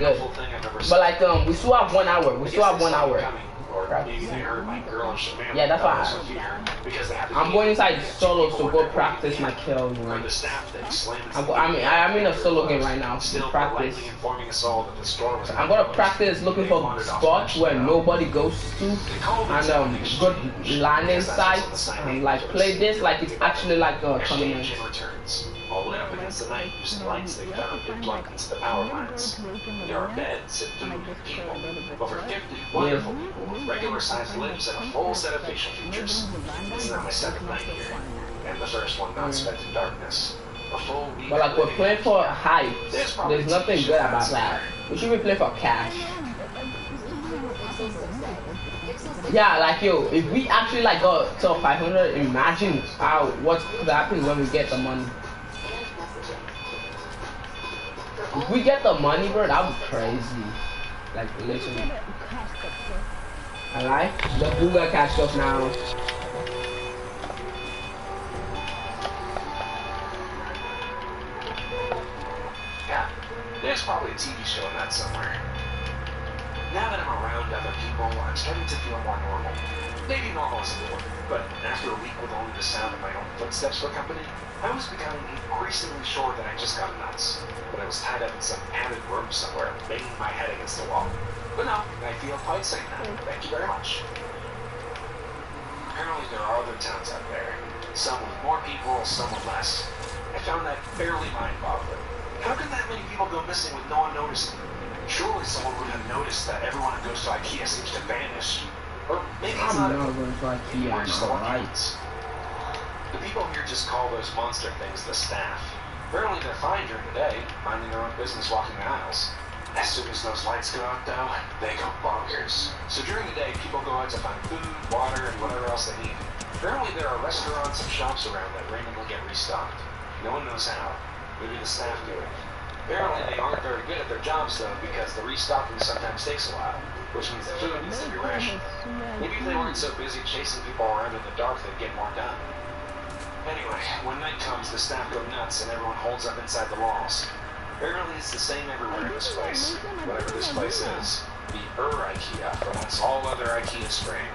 Good. But like we still have 1 hour. We still have 1 hour. Maybe they heard my girlish man. Yeah, that's why I'm going inside solo to go practice my kills. I'm in a solo game right now to practice. I'm gonna practice looking for spots where nobody goes to and good landing sites and like play this like it's actually like a tournament. All the way up against the night using lights they found and plugged into the power lines. There are beds and food and people. Over 50 wonderful people with regular-sized limbs and a full set of facial features. This is now my second night here, and the first one not spent in darkness. But like we're playing for hype. There's nothing good about that. We should be playing for cash. Yeah, like yo, if we actually like got to 500, imagine what could happen when we get the money. If we get the money, bro, that would be crazy. Like, literally. Alright? The Booga catch up now. Yeah, there's probably a TV show in that somewhere. Now that I'm around other people, I'm starting to feel more normal. Maybe normal isn't the word, but after a week with only the sound of my own footsteps for company, I was becoming increasingly sure that I just got nuts. But I was tied up in some padded room somewhere, banging my head against the wall. But no, I feel quite sane now. Thank you very much. Apparently there are other towns out there. Some with more people, some with less. I found that fairly mind-boggling. How can that many people go missing with no one noticing? Surely someone would have noticed that everyone who goes to IKEA seems to vanish. Or maybe it's not going to IKEA, right? The people here just call those monster things the staff. Apparently they're fine during the day, minding their own business walking the aisles. As soon as those lights go out though, they go bonkers. So during the day, people go out to find food, water, and whatever else they need. Apparently there are restaurants and shops around that randomly get restocked. No one knows how. Maybe the staff do it. Apparently they aren't very good at their jobs though, because the restocking sometimes takes a while, which means the food needs to be rationed. Maybe if they weren't so busy chasing people around in the dark, they'd get more done. Anyway, when night comes, the staff go nuts and everyone holds up inside the walls. Apparently it's the same everywhere in this place. Whatever this place is. The IKEA, from whence all other IKEA spring.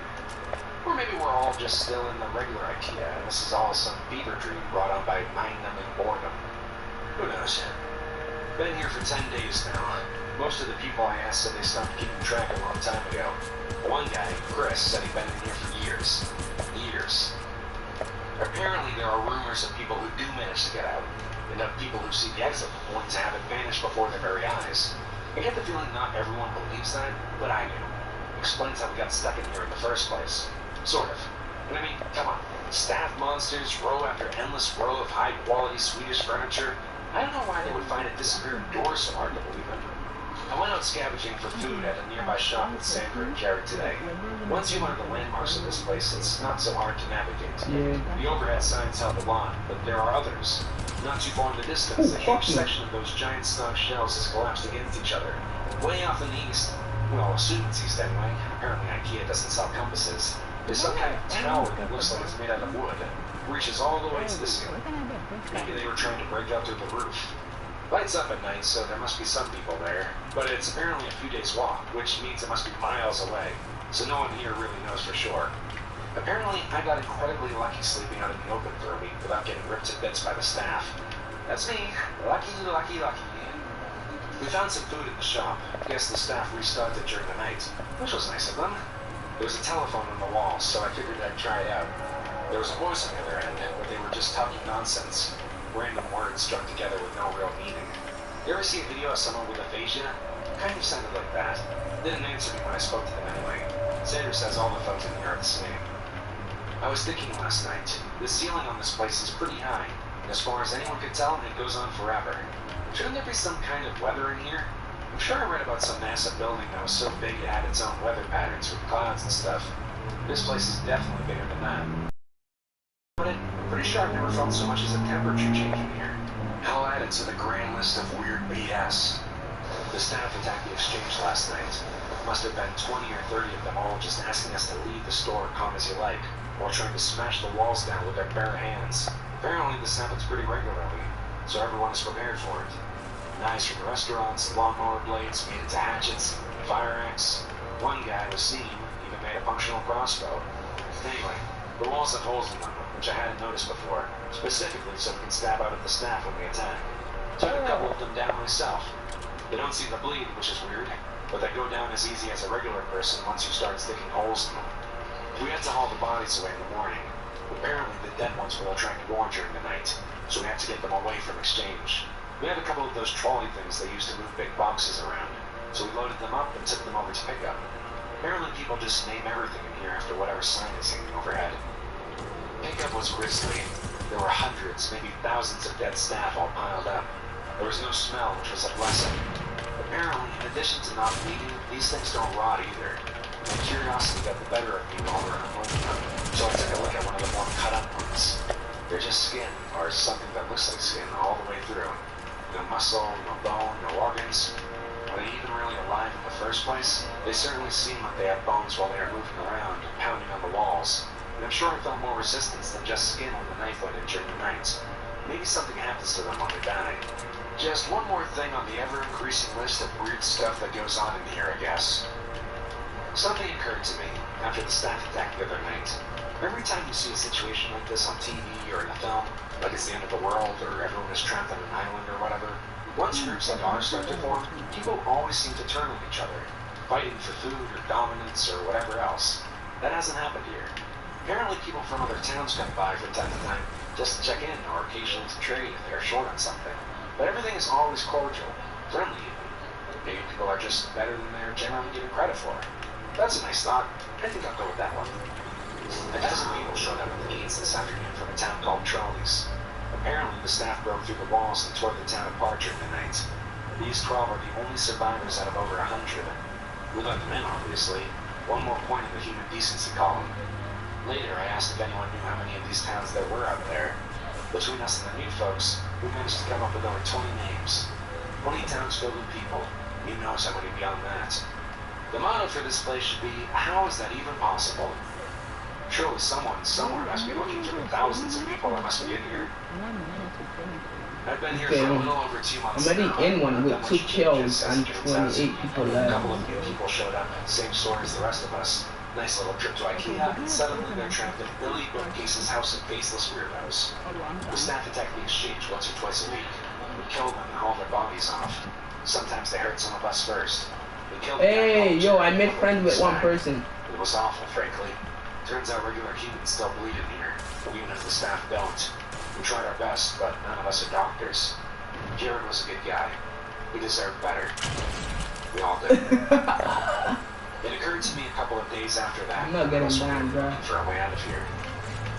Or maybe we're all just still in the regular IKEA, and this is all some fever dream brought on by mind-numbing boredom. Who knows? Been here for 10 days now. Most of the people I asked said they stopped keeping track a long time ago. One guy, Chris, said he'd been in here for years. Years. Apparently there are rumors of people who do manage to get out, and of people who see the exit only to have it vanish before their very eyes. I get the feeling not everyone believes that, but I do. Explains how we got stuck in here in the first place. Sort of. And I mean, come on. Staff monsters, row after endless row of high-quality Swedish furniture. I don't know why they would find a disappearing door so hard to believe in. I went out scavenging for food at a nearby shop with Sandra and Jared today. Once you learn the landmarks of this place, it's not so hard to navigate. Yeah. The overhead signs help a lot, but there are others. Not too far in the distance, a huge section of those giant stone shells has collapsed against each other. Way off in the east, well, students east anyway, apparently IKEA doesn't sell compasses. There's some kind of tower that looks like it's made out of wood. It reaches all the way to the ceiling. Maybe they were trying to break out through the roof. Lights up at night, so there must be some people there. But it's apparently a few days' walk, which means it must be miles away. So no one here really knows for sure. Apparently, I got incredibly lucky sleeping out in the open for a week without getting ripped to bits by the staff. That's me. Lucky, lucky, lucky. We found some food in the shop. Guess the staff restocked it during the night, which was nice of them. There was a telephone on the wall, so I figured I'd try it out. There was a voice on the other end, but they were just talking nonsense. Random words strung together with no real meaning. You ever see a video of someone with aphasia? Kind of sounded like that. They didn't answer me when I spoke to them anyway. Sandra says all the folks in here are the same. I was thinking last night, the ceiling on this place is pretty high, and as far as anyone could tell, it goes on forever. Shouldn't there be some kind of weather in here? I'm sure I read about some massive building that was so big it had its own weather patterns with clouds and stuff. This place is definitely bigger than that. But I'm pretty sure I've never felt so much as a temperature change in here. I'll add it to the grand list of weird BS. The staff attacked the exchange last night. Must have been 20 or 30 of them all just asking us to leave the store calm as you like, while trying to smash the walls down with their bare hands. Apparently this happens pretty regularly, so everyone is prepared for it. Knives from restaurants, lawnmower blades made into hatchets, fire axe. One guy was seen, even made a functional crossbow. Anyway, the walls have holes in them, which I hadn't noticed before, specifically so we can stab out at the staff when we attack. Took a couple of them down myself. They don't seem to bleed, which is weird, but they go down as easy as a regular person once you start sticking holes in them. We had to haul the bodies away in the morning. Apparently the dead ones will attract more during the night, so we had to get them away from exchange. We had a couple of those trolley things they used to move big boxes around, so we loaded them up and took them over to pickup. Apparently people just name everything in here after whatever sign is hanging overhead. Pickup was grisly. There were hundreds, maybe thousands of dead staff all piled up. There was no smell, which was a blessing. Apparently, in addition to not bleeding, these things don't rot either. My curiosity got the better of me while we were unloading them, so I took a look at one of the more cut-up ones. They're just skin, or something that looks like skin, all the way through. No muscle, no bone, no organs. Are they even really alive in the first place? They certainly seem like they have bones while they are moving around and pounding on the walls. And I'm sure I felt more resistance than just skin when the knife went in during the night. Maybe something happens to them when they die. Just one more thing on the ever-increasing list of weird stuff that goes on in here, I guess. Something occurred to me after the staff attack the other night. Every time you see a situation like this on TV or in a film, like it's the end of the world or everyone is trapped on an island or whatever, once groups like ours start to form, people always seem to turn on each other, fighting for food or dominance or whatever else. That hasn't happened here. Apparently people from other towns come by from time to time just to check in or occasionally to trade if they are short on something. But everything is always cordial, friendly even. Maybe people are just better than they're generally given credit for. That's a nice thought. I think I'll go with that one. A dozen people showed up at the gates this afternoon from a town called Trolleys. Apparently the staff broke through the walls and tore the town apart during the night. These 12 are the only survivors out of over 100. We let them in, obviously. One more point in the human decency column. Later, I asked if anyone knew how many of these towns there were out there. Between us and the new folks, we managed to come up with over 20 names. 20 towns filled with people. Who knows how many beyond that? The motto for this place should be, how is that even possible? Surely someone somewhere must be looking for the thousands of people that must be in here. I've been here for a little over 2 months. I'm already in one with 2 kills and 28 people left. A couple of new people showed up, same story as the rest of us. Nice little trip to IKEA, and suddenly they're trapped in Billy Bookcase's house of faceless weirdos. The staff attack the exchange once or twice a week. We kill them and haul their bodies off. Sometimes they hurt some of us first. Hey, yo, I made friends with one person. It was awful, frankly. Turns out regular humans still bleed in here, even if the staff don't. We tried our best, but none of us are doctors. Jared was a good guy. He deserved better. We all did. It occurred to me a couple of days after that. I'm not getting down, bro. For a way out of here.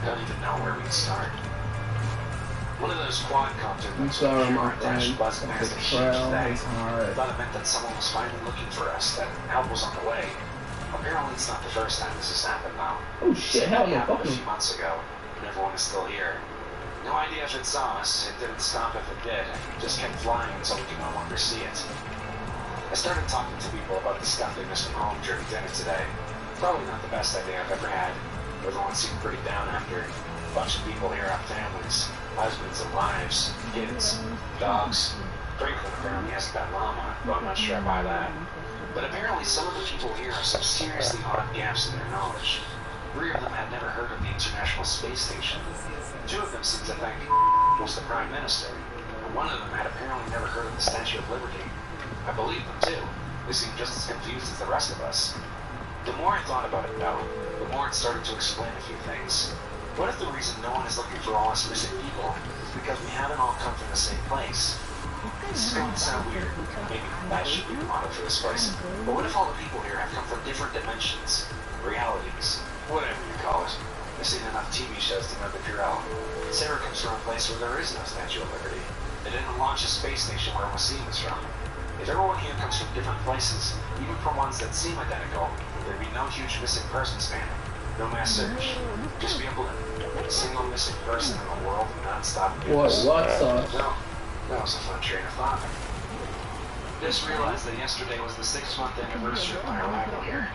I don't even know where we'd start. One of those quadcopter things with camera attached buzzing past the huge thing. I thought it meant that someone was finally looking for us, that help was on the way. Apparently it's not the first time this has happened now. Oh shit, hell no, fuck a me. few months ago, and everyone is still here. No idea if it saw us, it didn't stop if it did, it just kept flying until we could no longer see it. I started talking to people about the stuff they missed from home during dinner today. Probably not the best idea I've ever had. Everyone seemed pretty down after. A bunch of people here have families, husbands and wives, kids, dogs. Franklin apparently has a pet llama, though I'm not sure I buy that. But apparently some of the people here have some seriously odd gaps in their knowledge. 3 of them had never heard of the International Space Station. 2 of them seemed to think was the Prime Minister. And 1 of them had apparently never heard of the Statue of Liberty. I believe them too. They seemed just as confused as the rest of us. The more I thought about it though, the more it started to explain a few things. What if the reason no one is looking for all us missing people is because we haven't all come from the same place? This is going to sound weird. Maybe that should be the motto for this place. But what if all the people here have come from different dimensions, realities, whatever you call it? I've seen enough TV shows to know the drill. Sarah comes from a place where there is no Statue of Liberty. They didn't launch a space station where Wasim is from. If everyone here comes from different places, even from ones that seem identical, there'd be no huge missing persons ban, no mass search. Just be a single missing person in the world of non-stop news. What's up? No, that was a fun train of thought. Just realized that yesterday was the 6-month anniversary of my arrival here.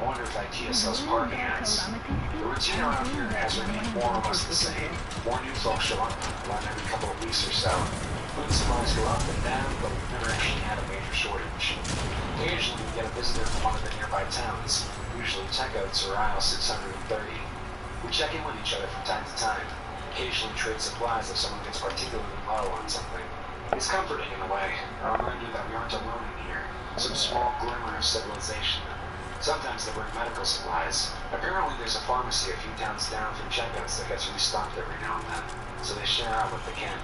I wonder if IKEA sells parking hats. The routine around here has remained more or less the same. More new folks show up, one every couple of weeks or so. Food supplies go up and down, but we've never actually had a major shortage. Occasionally we get a visitor from one of the nearby towns, usually checkouts or aisle 630. We check in with each other from time to time, occasionally trade supplies if someone gets particularly low on something. It's comforting in a way, a reminder that we aren't alone in here, some small glimmer of civilization. Sometimes they bring medical supplies. Apparently there's a pharmacy a few towns down from checkouts that gets restocked every now and then, so they share out what they can.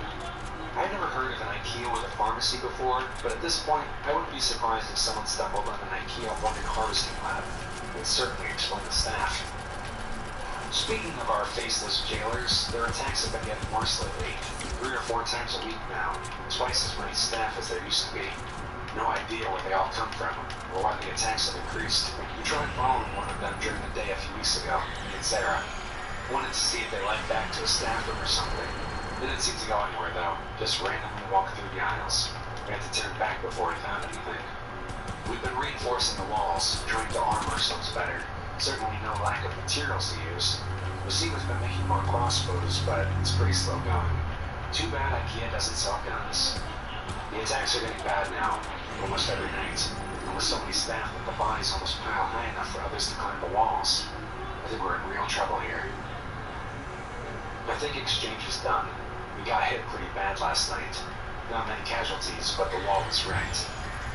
I've never heard of an IKEA with a pharmacy before, but at this point, I wouldn't be surprised if someone stumbled on an IKEA walk-in harvesting lab. It would certainly explain the staff. Speaking of our faceless jailers, their attacks have been getting worse lately. 3 or 4 times a week now, twice as many staff as there used to be. No idea where they all come from, or why the attacks have increased. We tried following one of them during the day a few weeks ago, in Sarah. Wanted to see if they led back to a staff room or something. They didn't seem to go anywhere though, just randomly walk through the aisles. We had to turn back before we found anything. We've been reinforcing the walls, trying to arm ourselves better. Certainly no lack of materials to use. Lucima's been making more crossbows, but it's pretty slow going. Too bad IKEA doesn't sell guns. The attacks are getting bad now, almost every night. And with so many staff that the bodies almost pile high enough for others to climb the walls. I think we're in real trouble here. I think exchange is done. We got hit pretty bad last night. Not many casualties, but the wall was wrecked.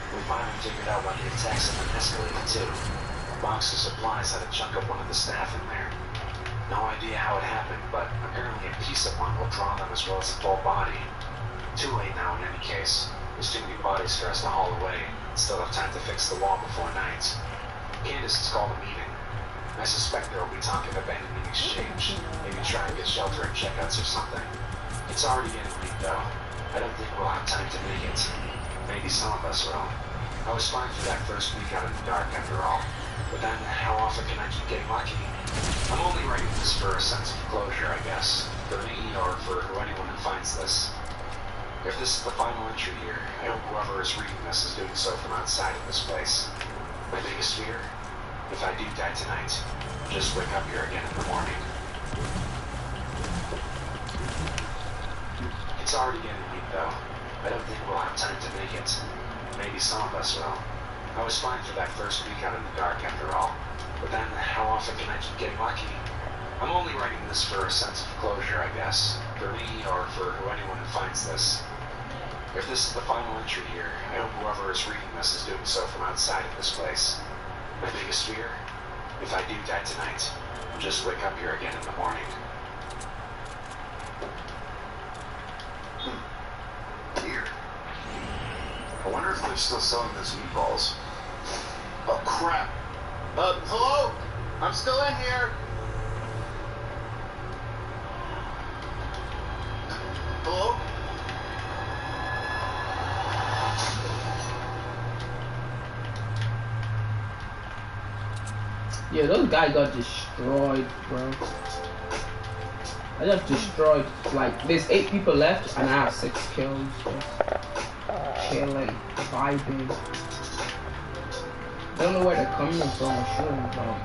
We finally figured out why the attacks have been escalating too. A box of supplies had a chunk of one of the staff in there. No idea how it happened, but apparently a piece of one will draw them as well as the full body. Too late now in any case. There's too many bodies for us to haul away. Still have time to fix the wall before night. Candace has called a meeting. I suspect there will be talk of abandoning exchange. Maybe try and get shelter and checkouts or something. It's already getting late though. I don't think we'll have time to make it. Maybe some of us will. I was fine for that first week out in the dark after all. But then, how often can I keep getting lucky? I'm only writing this for a sense of closure, I guess. For me, or for anyone who finds this. If this is the final entry here, I hope whoever is reading this is doing so from outside of this place. My biggest fear? If I do die tonight, just wake up here again in the morning. It's already getting late though. I don't think we'll have time to make it. Maybe some of us will. I was fine for that first week out in the dark after all. But then, how often can I keep getting lucky? I'm only writing this for a sense of closure, I guess. For me, or for anyone who finds this. If this is the final entry here, I hope whoever is reading this is doing so from outside of this place. My biggest fear? If I do die tonight, just wake up here again in the morning. Here. I wonder if they're still selling those meatballs. Oh, crap. Hello? I'm still in here. Hello? Yeah, those guys got destroyed, bro. I just destroyed, like, there's 8 people left and I have 6 kills. Just chilling, vibing. I don't know where they're coming from or shooting from.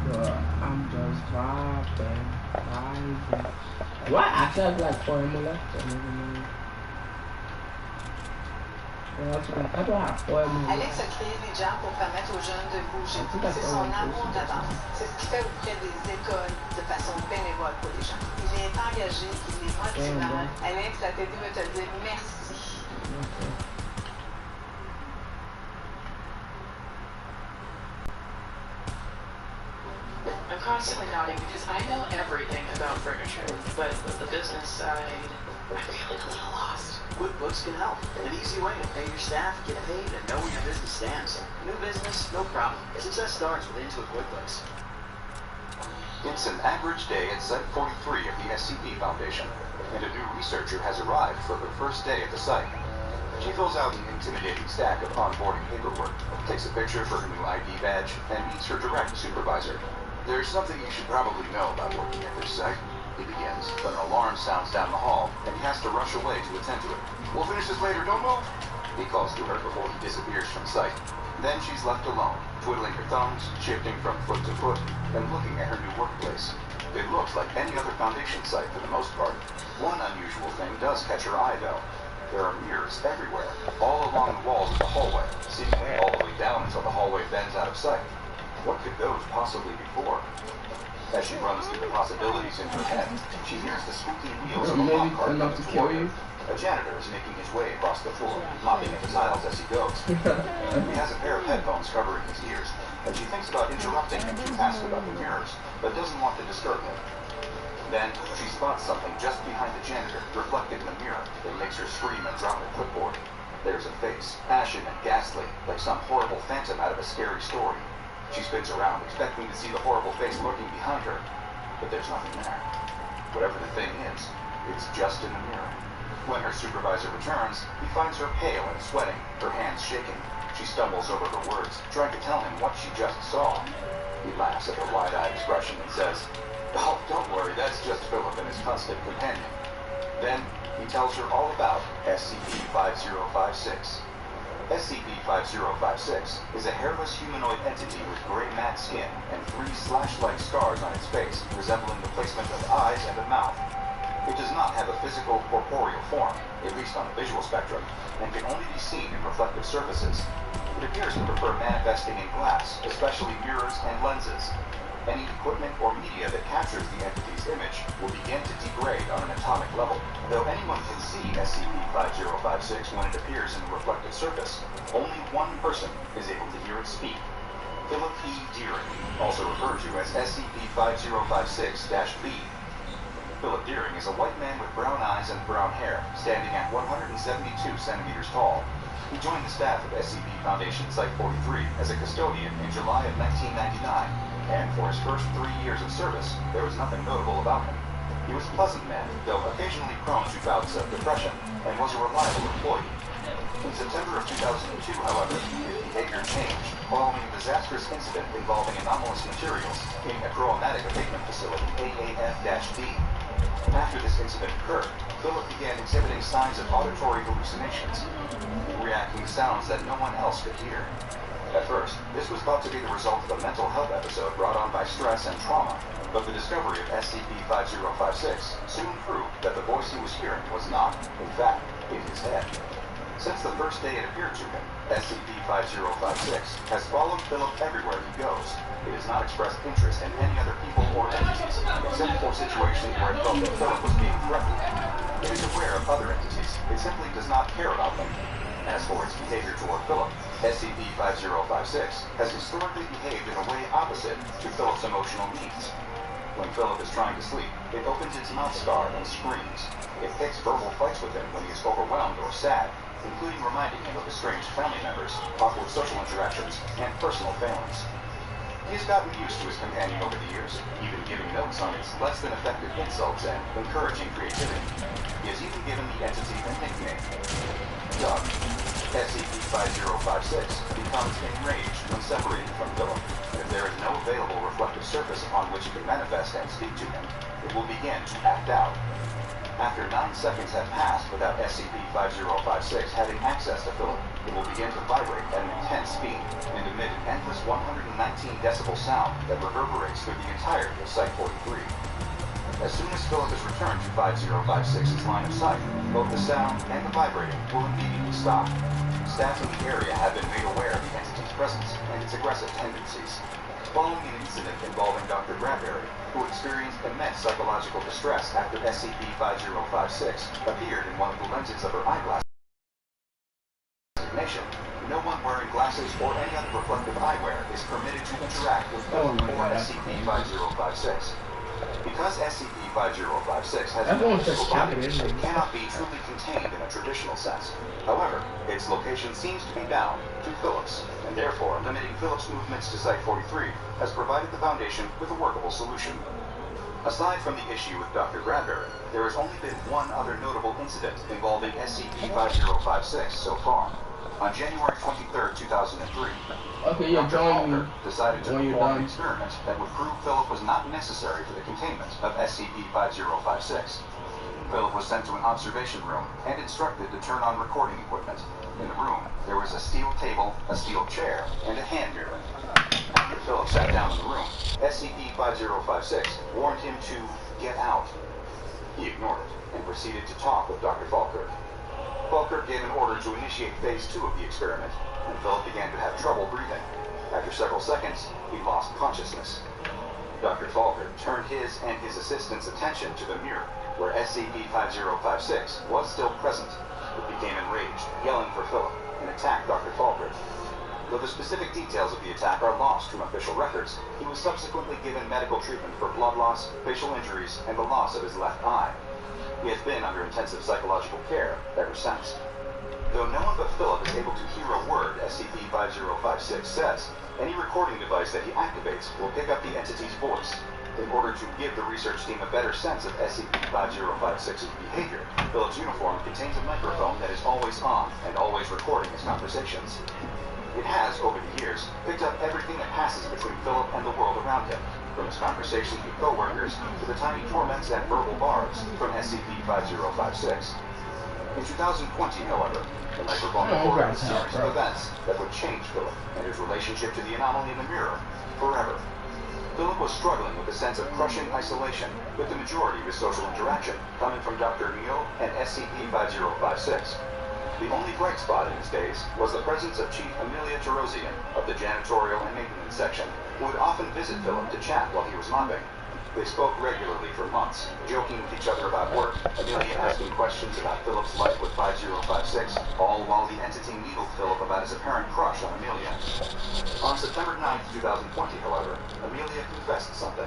But I'm just vibing. Do I actually have like 4 ammo left? I never know. I don't have 4 ammo left. Alex a créé des jams pour permettre aux jeunes de bouger. C'est son amour de la danse. C'est ce qu'il fait auprès des écoles de façon bénévole pour les gens. Il est engagé, il est motivant. Alex, la télé veut te dire merci. I'm constantly nodding because I know everything about furniture, but with the business side, I'm feeling a little lost. QuickBooks can help. An easy way to pay your staff, get paid, and know where your business stands. New business, no problem. Success starts with Intuit QuickBooks. It's an average day at Site 43 of the SCP Foundation, and a new researcher has arrived for her first day at the site. She fills out an intimidating stack of onboarding paperwork, takes a picture for her new ID badge, and meets her direct supervisor. There's something you should probably know about working at this site, he begins, but an alarm sounds down the hall, and he has to rush away to attend to it. We'll finish this later, don't move, he calls to her before he disappears from sight. Then she's left alone, twiddling her thumbs, shifting from foot to foot, and looking at her new workplace. It looks like any other Foundation site for the most part. One unusual thing does catch her eye, though. There are mirrors everywhere, all along the walls of the hallway, seemingly all the way down until the hallway bends out of sight. What could those possibly be for? As she runs through the possibilities in her head, she hears the squeaking wheels of a mop cart coming toward her. A janitor is making his way across the floor, mopping at the tiles as he goes. He has a pair of headphones covering his ears, and she thinks about interrupting him to ask about the mirrors, but doesn't want to disturb him. Then, she spots something just behind the janitor, reflected in the mirror, that makes her scream and drop her clipboard. There's a face, ashen and ghastly, like some horrible phantom out of a scary story. She spins around, expecting to see the horrible face lurking behind her, but there's nothing there. Whatever the thing is, it's just in the mirror. When her supervisor returns, he finds her pale and sweating, her hands shaking. She stumbles over her words, trying to tell him what she just saw. He laughs at her wide-eyed expression and says, "Oh, don't worry, that's just Philip and his constant companion." Then, he tells her all about SCP-5056. SCP-5056 is a hairless humanoid entity with gray matte skin and 3 slash-like scars on its face, resembling the placement of eyes and a mouth. It does not have a physical, corporeal form, at least on the visual spectrum, and can only be seen in reflective surfaces. It appears to prefer manifesting in glass, especially mirrors and lenses. Any equipment or media that captures the entity's image will begin to degrade on an atomic level. Though anyone can see SCP-5056 when it appears in a reflective surface, only one person is able to hear it speak. Philip E. Deering, also referred to as SCP-5056-B. Philip Deering is a white man with brown eyes and brown hair, standing at 172 centimeters tall. He joined the staff of SCP Foundation Site-43 as a custodian in July of 1999, and for his first 3 years of service, there was nothing notable about him. He was a pleasant man, though occasionally prone to bouts of depression, and was a reliable employee. In September of 2002, however, his behavior changed following a disastrous incident involving anomalous materials in a chromatic abatement facility, AAF-D. After this incident occurred, Philip began exhibiting signs of auditory hallucinations, reacting to sounds that no one else could hear. At first, this was thought to be the result of a mental health episode brought on by stress and trauma, but the discovery of SCP-5056 soon proved that the voice he was hearing was not, in fact, in his head. Since the first day it appeared to him, SCP-5056 has followed Philip everywhere he goes. It has not expressed interest in any other people or entities, except for situations where it felt that Philip was being threatened. It is aware of other entities. It simply does not care about them. As for its behavior toward Philip, SCP-5056 has historically behaved in a way opposite to Philip's emotional needs. When Philip is trying to sleep, it opens its mouth scar and screams. It picks verbal fights with him when he is overwhelmed or sad, including reminding him of estranged family members, awkward social interactions, and personal failings. He has gotten used to his companion over the years, even giving notes on its less than effective insults and encouraging creativity. He has even given the entity a nickname, Doug. SCP-5056 becomes enraged when separated from Philip. If there is no available reflective surface upon which it can manifest and speak to him, it will begin to act out. After 9 seconds have passed without SCP-5056 having access to Philip, it will begin to vibrate at an intense speed and emit an endless 119 decibel sound that reverberates through the entirety of Site-43. As soon as Philip is returned to 5056's line of sight, both the sound and the vibrating will immediately stop. Staff in the area have been made aware of the entity's presence and its aggressive tendencies. Following an incident involving Dr. Bradbury, who experienced immense psychological distress after SCP-5056 appeared in one of the lenses of her eyeglass designation, no one wearing glasses or any other reflective eyewear is permitted to interact with Philip or SCP-5056. Because SCP-5056 has no physical body, it cannot be truly contained in a traditional sense. However, its location seems to be bound to Philip's, and therefore limiting Philip's movements to Site-43 has provided the Foundation with a workable solution. Aside from the issue with Dr. Bradbury, there has only been one other notable incident involving SCP-5056 so far. On January 23, 2003, Dr. Halter decided to perform an experiment that would prove Philip was not necessary for the containment of SCP-5056. Philip was sent to an observation room and instructed to turn on recording equipment. In the room, there was a steel table, a steel chair, and a hand mirror. After Philip sat down in the room, SCP-5056 warned him to get out. He ignored it and proceeded to talk with Dr. Falkirk. Falkirk gave an order to initiate Phase 2 of the experiment, and Philip began to have trouble breathing. After several seconds, he lost consciousness. Dr. Falkirk turned his and his assistant's attention to the mirror, where SCP-5056 was still present. It became enraged, yelling for Philip, and attacked Dr. Falkirk. Though the specific details of the attack are lost from official records, he was subsequently given medical treatment for blood loss, facial injuries, and the loss of his left eye. He has been under intensive psychological care ever since. Though no one but Philip is able to hear a word SCP-5056 says, any recording device that he activates will pick up the entity's voice. In order to give the research team a better sense of SCP-5056's behavior, Philip's uniform contains a microphone that is always on and always recording his conversations. It has, over the years, picked up everything that passes between Philip and the world around him, from his conversations with co-workers to the tiny torments and verbal barbs from SCP-5056. In 2020, however, the microphone recorded a series of events that would change Philip and his relationship to the anomaly in the mirror forever. Philip was struggling with a sense of crushing isolation, with the majority of his social interaction coming from Dr. Neo and SCP-5056. The only bright spot in his days was the presence of Chief Amelia Tarosian of the Janitorial and Maintenance Section, who would often visit Philip to chat while he was mopping. They spoke regularly for months, joking with each other about work, Amelia asking questions about Philip's life with 5056, all while the entity needled Philip about his apparent crush on Amelia. On September 9, 2020, however, Amelia confessed something.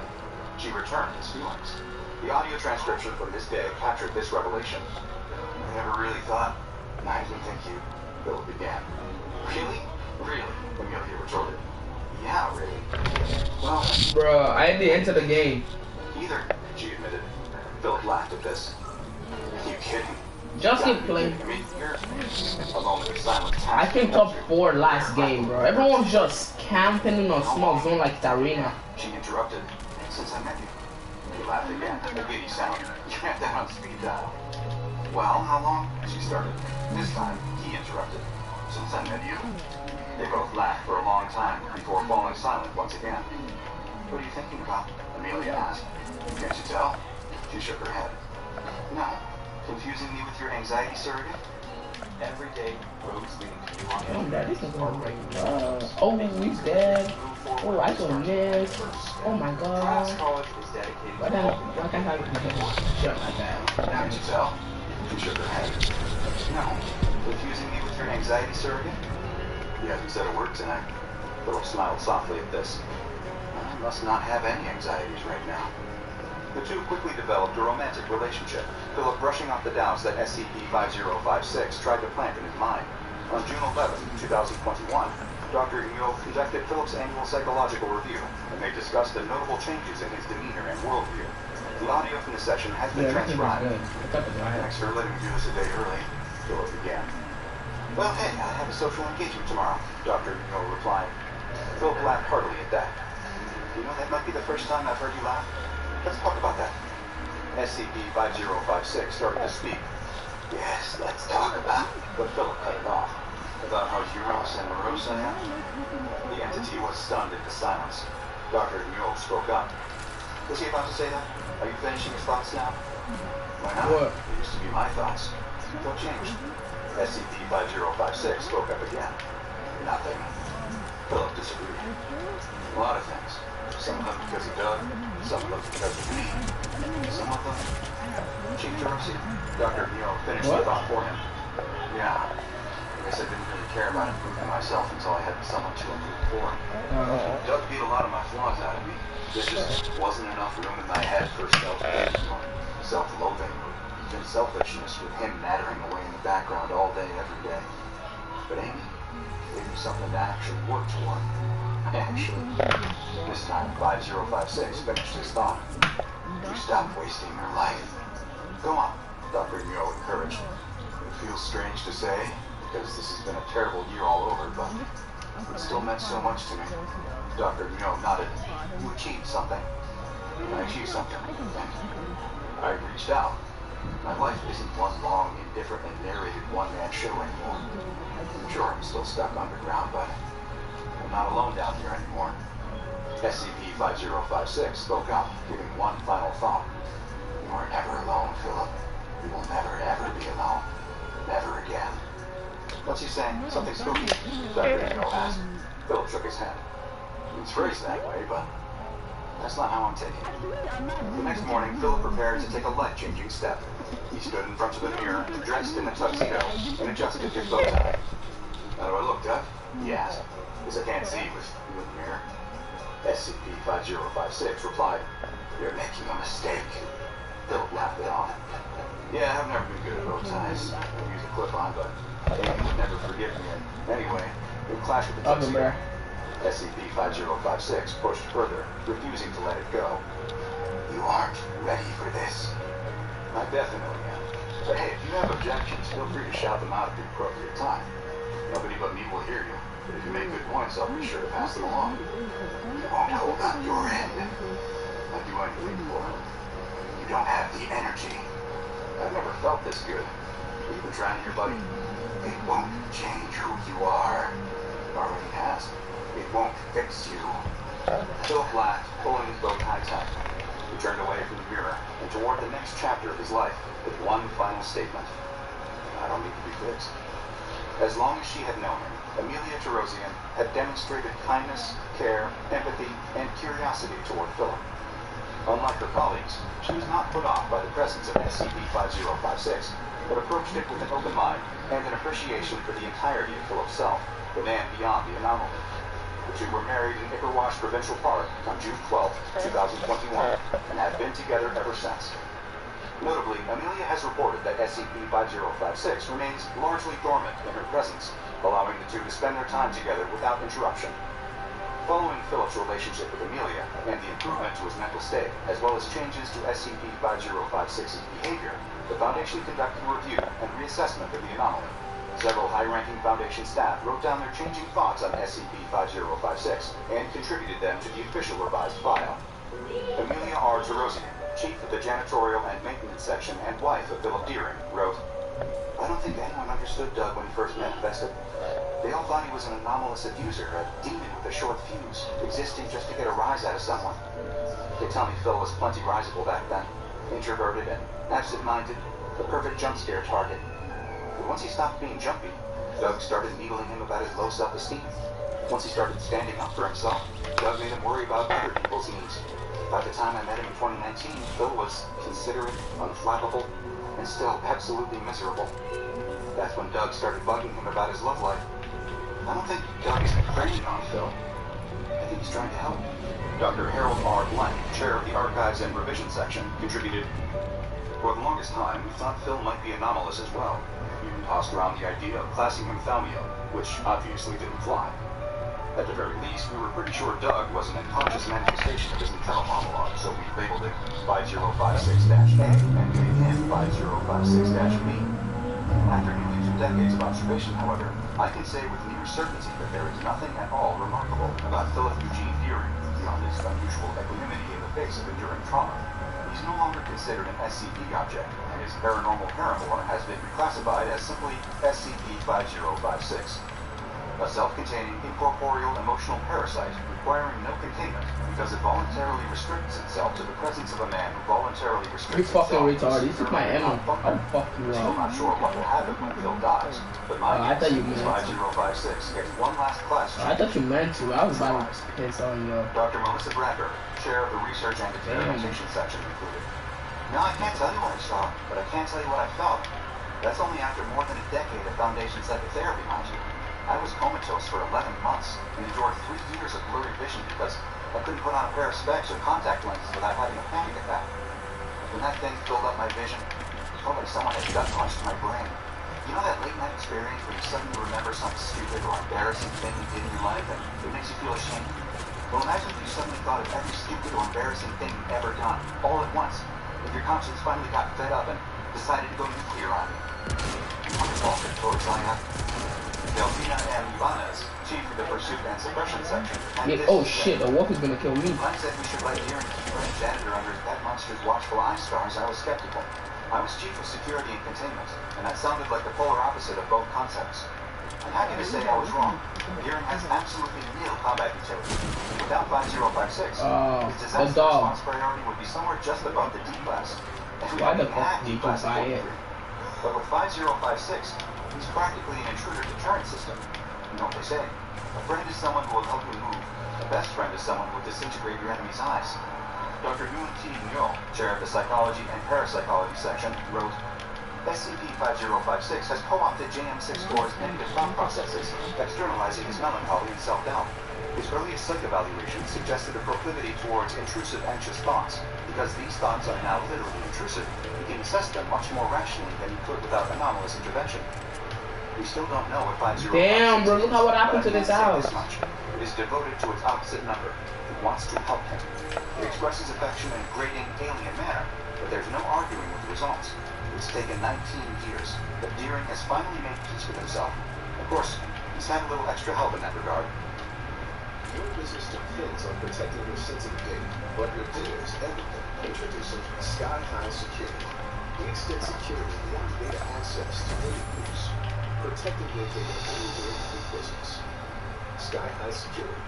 She returned his feelings. The audio transcription from this day captured this revelation. I never really thought. I didn't think you, Philip began. Really? Really? Amelia retorted. Yeah, really. Well, bruh, I didn't enter the game. Either, she admitted. Philip laughed at this. Are you kidding? Just keep playing. I mean, you're a moment of silence. I came top 4 last game, bro. Everyone was just camping in a small zone like the arena. She interrupted. Since I met you. He laughed again. A giddy sound. You had that on speed dial. Well, how long? She started. This time, he interrupted. Since I met you. They both laughed for a long time before falling silent once again. What are you thinking about? Amelia asked. Can't you tell? She shook her head. No. Confusing me with your anxiety surrogate? Every day, roads leading to you on damn, that isn't going right. Oh, he's dead. Oh, I don't miss. Oh my god. Why can't I shut my bad? Can't you tell? She shook her head. No. Confusing me with your anxiety surrogate? He hasn't said a word tonight. Philip smiled softly at this. I must not have any anxieties right now. The two quickly developed a romantic relationship, Philip brushing off the doubts that SCP-5056 tried to plant in his mind. On June 11, 2021, Dr. Eno conducted Philip's annual psychological review, and they discussed the notable changes in his demeanor and worldview. The audio from the session has been transcribed. Thanks for letting me do this a day early, Philip began. Well, hey, I have a social engagement tomorrow, Dr. Eno replied. Philip laughed heartily at that. You know, that might be the first time I've heard you laugh. Let's talk about that. SCP-5056 started to speak. Yes, let's talk about it. But Philip cut it off. About how humorous and morose I am? The entity was stunned into silence. Dr. Newell spoke up. Was he about to say that? Are you finishing his thoughts now? Why not? What? It used to be my thoughts. What changed? SCP-5056 spoke up again. Nothing. Philip disagreed. A lot of things. Some of them because of Doug, some of them because of me. Some of them... Chief Tarosi? Dr. Neo finished the thought for him. Yeah. I guess I didn't really care about improving myself until I had someone to improve for. Doug beat a lot of my flaws out of me. There just wasn't enough room in my head for self-hate or self-loathing. Even selfishness with him nattering away in the background all day, every day. But Amy gave me something to actually work toward. Actually, this time 5056 finished his thought. You stop wasting your life. Go on, Dr. Neo encouraged. It feels strange to say, because this has been a terrible year all over, but it still meant so much to me. Dr. Neo nodded. You achieved something. I achieved something. And I reached out. My life isn't one long, indifferent, and narrated one-man show anymore. Sure, I'm still stuck underground, but I'm not alone down here anymore. SCP-5056 spoke up, giving one final thought. You are never alone, Philip. You will never, ever be alone. Never again. What's he saying? Something spooky? Dr. Eno asked. Philip shook his head. It's phrased that way, but that's not how I'm taking it. The next morning, Philip prepared to take a life-changing step. He stood in front of the mirror, dressed in a tuxedo, and adjusted his bow tie. How do I look, Doc? He asked. Because I can't see with you in the mirror. SCP-5056 replied, You're making a mistake. Philip laughed it off. Yeah, I've never been good at bow ties. I use a clip-on, but Amy would never forgive me. And anyway, it clashed with the tuxedo. SCP-5056 pushed further, refusing to let it go. You aren't ready for this. I definitely am. But hey, if you have objections, feel free to shout them out at the appropriate time. Nobody but me will hear you. But if you make good points, I'll be sure to pass them along. You won't hold up your end. I'd do anything for it. You don't have the energy. I've never felt this good. Are you been trying here, buddy? It won't change who you are. It already has. It won't fix you. Philip laughed, pulling his bow tie tight. He turned away from the mirror and toward the next chapter of his life with one final statement. I don't need to be fixed. As long as she had known him, Amelia Terosian had demonstrated kindness, care, empathy, and curiosity toward Philip. Unlike her colleagues, she was not put off by the presence of SCP-5056, but approached it with an open mind and an appreciation for the entirety of Philip's self, the man beyond the anomaly. The two were married in Ipperwash Provincial Park on June 12, 2021, and have been together ever since. Notably, Amelia has reported that SCP-5056 remains largely dormant in her presence, allowing the two to spend their time together without interruption. Following Philip's relationship with Amelia and the improvement to his mental state, as well as changes to SCP-5056's behavior, the Foundation conducted a review and reassessment of the anomaly. Several high-ranking Foundation staff wrote down their changing thoughts on SCP-5056 and contributed them to the official revised file. Amelia R. Terosian, chief of the janitorial and maintenance section and wife of Philip Deering, wrote, I don't think anyone understood Doug when he first manifested. They all thought he was an anomalous abuser, a demon with a short fuse, existing just to get a rise out of someone. They tell me Phil was plenty risible back then, introverted and absent-minded, the perfect jump scare target. But once he stopped being jumpy, Doug started needling him about his low self-esteem. Once he started standing up for himself, Doug made him worry about other people's needs. By the time I met him in 2019, Phil was considerate, unflappable, and still absolutely miserable. That's when Doug started bugging him about his love life. I don't think Doug is preying on Phil. I think he's trying to help. Dr. Harold R. Blank, chair of the Archives and Revision section, contributed, For the longest time, we thought Phil might be anomalous as well. We even tossed around the idea of classing him Thaumeo, which obviously didn't fly. At the very least, we were pretty sure Doug was an unconscious manifestation of his internal monologue, so we labeled it 5056-A and gave him 5056-B. After nearly 2 decades of observation, however, I can say with near certainty that there is nothing at all remarkable about Philip Eugene Deering beyond his unusual equanimity in the face of enduring trauma. He's no longer considered an SCP object, and his paranormal paramour has been reclassified as simply SCP-5056. A self-containing, incorporeal emotional parasite requiring no containment because it voluntarily restricts itself to the presence of a man who voluntarily restricts You fucking himself. retarded. This is my ammo. I'll fuck you We're still up. not sure what will happen when Phil dies, but my I thought you guess is meant 5056 gets one last class. I thought you meant to. I was about to piss on you. Dr. Melissa Bradford, chair of the Research and Experimentation section, included. Now, I can't tell you what I saw, but I can tell you what I felt. That's only after more than a decade of Foundation psychotherapy, mind you. I was comatose for 11 months and endured 3 years of blurry vision because I couldn't put on a pair of specs or contact lenses without having a panic attack. When that thing filled up my vision, it felt like someone had gut punched my brain. You know that late night experience where you suddenly remember some stupid or embarrassing thing you did in your life and it makes you feel ashamed? Well, imagine if you suddenly thought of every stupid or embarrassing thing you've ever done, all at once. If your conscience finally got fed up and decided to go nuclear on you. Wonderful, Victoria Zion. Delfina M. Ibanez, chief of the Pursuit and Suppression section. Yeah, oh shit, a wolf is gonna kill me. When I said we should let Deering keep running janitor under his pet monster's watchful eye stars, I was skeptical. I was chief of security and containment, and that sounded like the polar opposite of both concepts. I'm happy to say I was wrong. Deering has absolutely nil combat utility. Without 5056, his disaster response priority would be somewhere just above the D class. And we Why the already fuck had did D you class buy at it? 43. But with 5056, he's practically an intruder deterrent system. You know what they say? A friend is someone who will help you move. A best friend is someone who will disintegrate your enemy's eyes. Dr. Yoon T. Nyo, chair of the Psychology and Parapsychology section, wrote, SCP-5056 has co-opted JM64's negative thought processes, externalizing his melancholy and self-doubt. His earliest psych evaluation suggested a proclivity towards intrusive anxious thoughts. Because these thoughts are now literally intrusive, he can assess them much more rationally than he could without anomalous intervention. We still don't know if 5056 Damn, bro, look how what happened to this house. It is devoted to its opposite number. It wants to help him. It expresses affection in a grating, alien manner, but there's no arguing with the results. It's taken 19 years, but Deering has finally made peace with himself. Of course, he's had a little extra help in that regard. Your business depends on protecting your sensitive data, but your data is everything. Introducing Sky High Security. We extend security beyond data access to data use, protecting your data anywhere you do business. Sky High Security.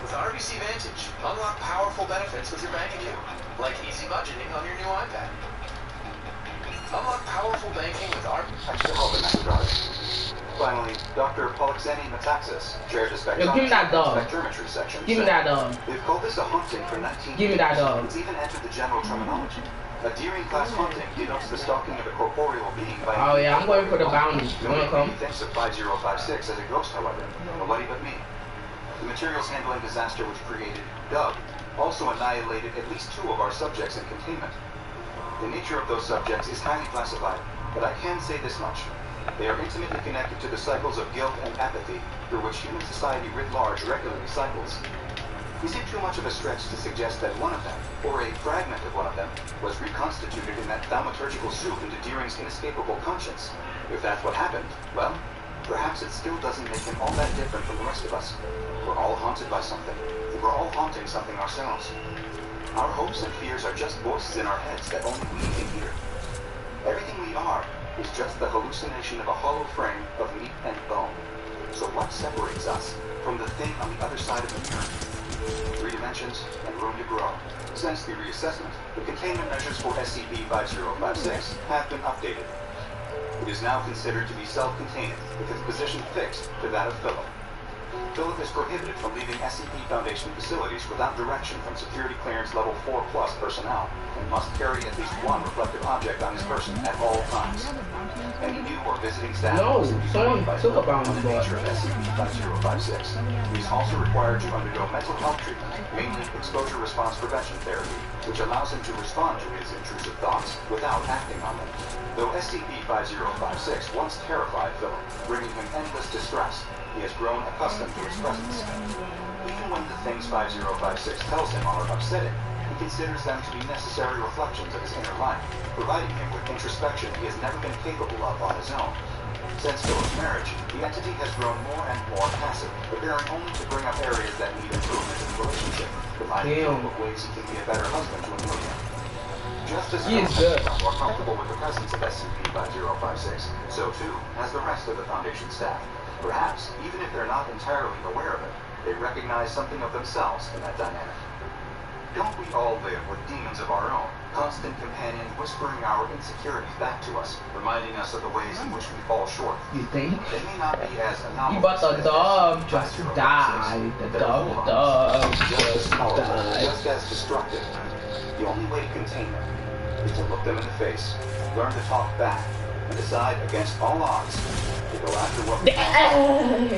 With RBC Vantage, unlock powerful benefits with your bank account, like easy budgeting on your new iPad. Unlock powerful banking with Extra help in that regard. Finally, Dr. Polixeni Metaxas, chair of the spectrometry section. Give me that dog. They've called this a haunting for 19 Give me that dog. It's even entered the general terminology. A Deering-class haunting denotes the stalking of a corporeal being by... Oh yeah, I'm going for the bounty. You wanna come? Nobody thinks of 5056 as a ghost, however. Nobody but me. The materials handling disaster which created Doug also annihilated at least 2 of our subjects in containment. The nature of those subjects is highly classified, but I can say this much. They are intimately connected to the cycles of guilt and apathy through which human society writ large regularly cycles. Is it too much of a stretch to suggest that one of them, or a fragment of one of them, was reconstituted in that thaumaturgical soup into Deering's inescapable conscience? If that's what happened, well, perhaps it still doesn't make him all that different from the rest of us. We're all haunted by something, and we're all haunting something ourselves. Our hopes and fears are just voices in our heads that only we can hear. Everything we are is just the hallucination of a hollow frame of meat and bone. So what separates us from the thing on the other side of the mirror? 3 dimensions and room to grow. Since the reassessment, the containment measures for SCP-5056 have been updated. It is now considered to be self-contained, with its position fixed to that of Philip. Philip is prohibited from leaving SCP Foundation facilities without direction from security clearance level 4+ personnel, and must carry at least 1 reflective object on his person at all times. Any new or visiting staff must be someone by took a on bounty, the nature of SCP-5056. He is also required to undergo mental health treatment, mainly exposure response prevention therapy, which allows him to respond to his intrusive thoughts without acting on them. Though SCP-5056 once terrified Philip, bringing him endless distress, he has grown accustomed to its presence. Even when the things 5056 tells him are upsetting, he considers them to be necessary reflections of his inner life, providing him with introspection he has never been capable of on his own. Since Philip's marriage, the entity has grown more and more passive, preparing only to bring up areas that need improvement in the relationship, reminding Philip of ways he can be a better husband to Amelia. Just as Philip has become more comfortable with the presence of SCP-5056, so too has the rest of the Foundation staff. Perhaps, even if they're not entirely aware of it, they recognize something of themselves in that dynamic. Don't we all live with demons of our own, constant companions whispering our insecurities back to us, reminding us of the ways in which we fall short? You think? They may not be as anomalous. But the dog just died. The dog just died. Just as destructive. The only way to contain them is to look them in the face, learn to talk back, and decide against all odds to go after what we want.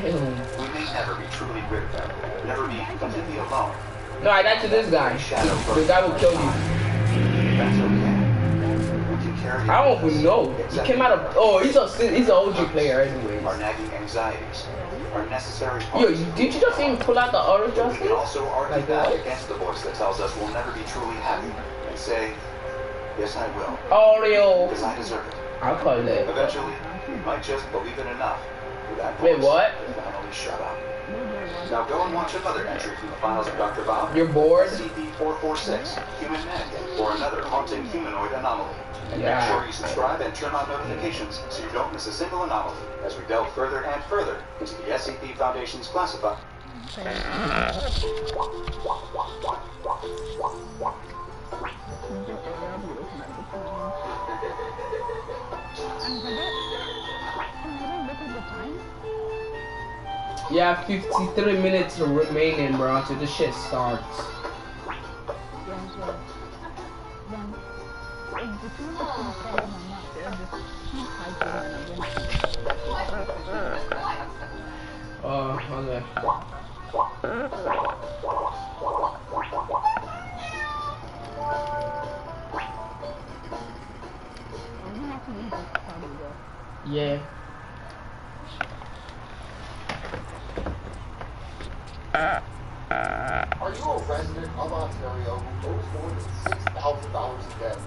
We may never be truly rid of them, never be completely alone. No, I died to this guy. The guy will kill you. That's okay. We can carry I don't even know. He came out of. Oh, he's an OG player, anyways. Our nagging anxieties, our necessary. Yo, did you just even pull out the auto We justice? can also argue Like back what? against the voice that tells us we'll never be truly happy, and say, "Yes, I will, Oreo. because I deserve it." I'll call that. Eventually, we might just believe it enough. With that Wait, voice, what? finally shut up. Now go and watch another entry from the files of Dr. Bob. You're bored? SCP-446, Human Mannequin, or another haunting humanoid anomaly. And Yeah. make sure you subscribe and turn on notifications so you don't miss a single anomaly as we delve further and further into the SCP Foundation's classified. Yeah, 53 minutes remaining, bro, until the shit starts. Okay. Yeah. Are you a resident of Ontario who owes more than $6,000 in debt?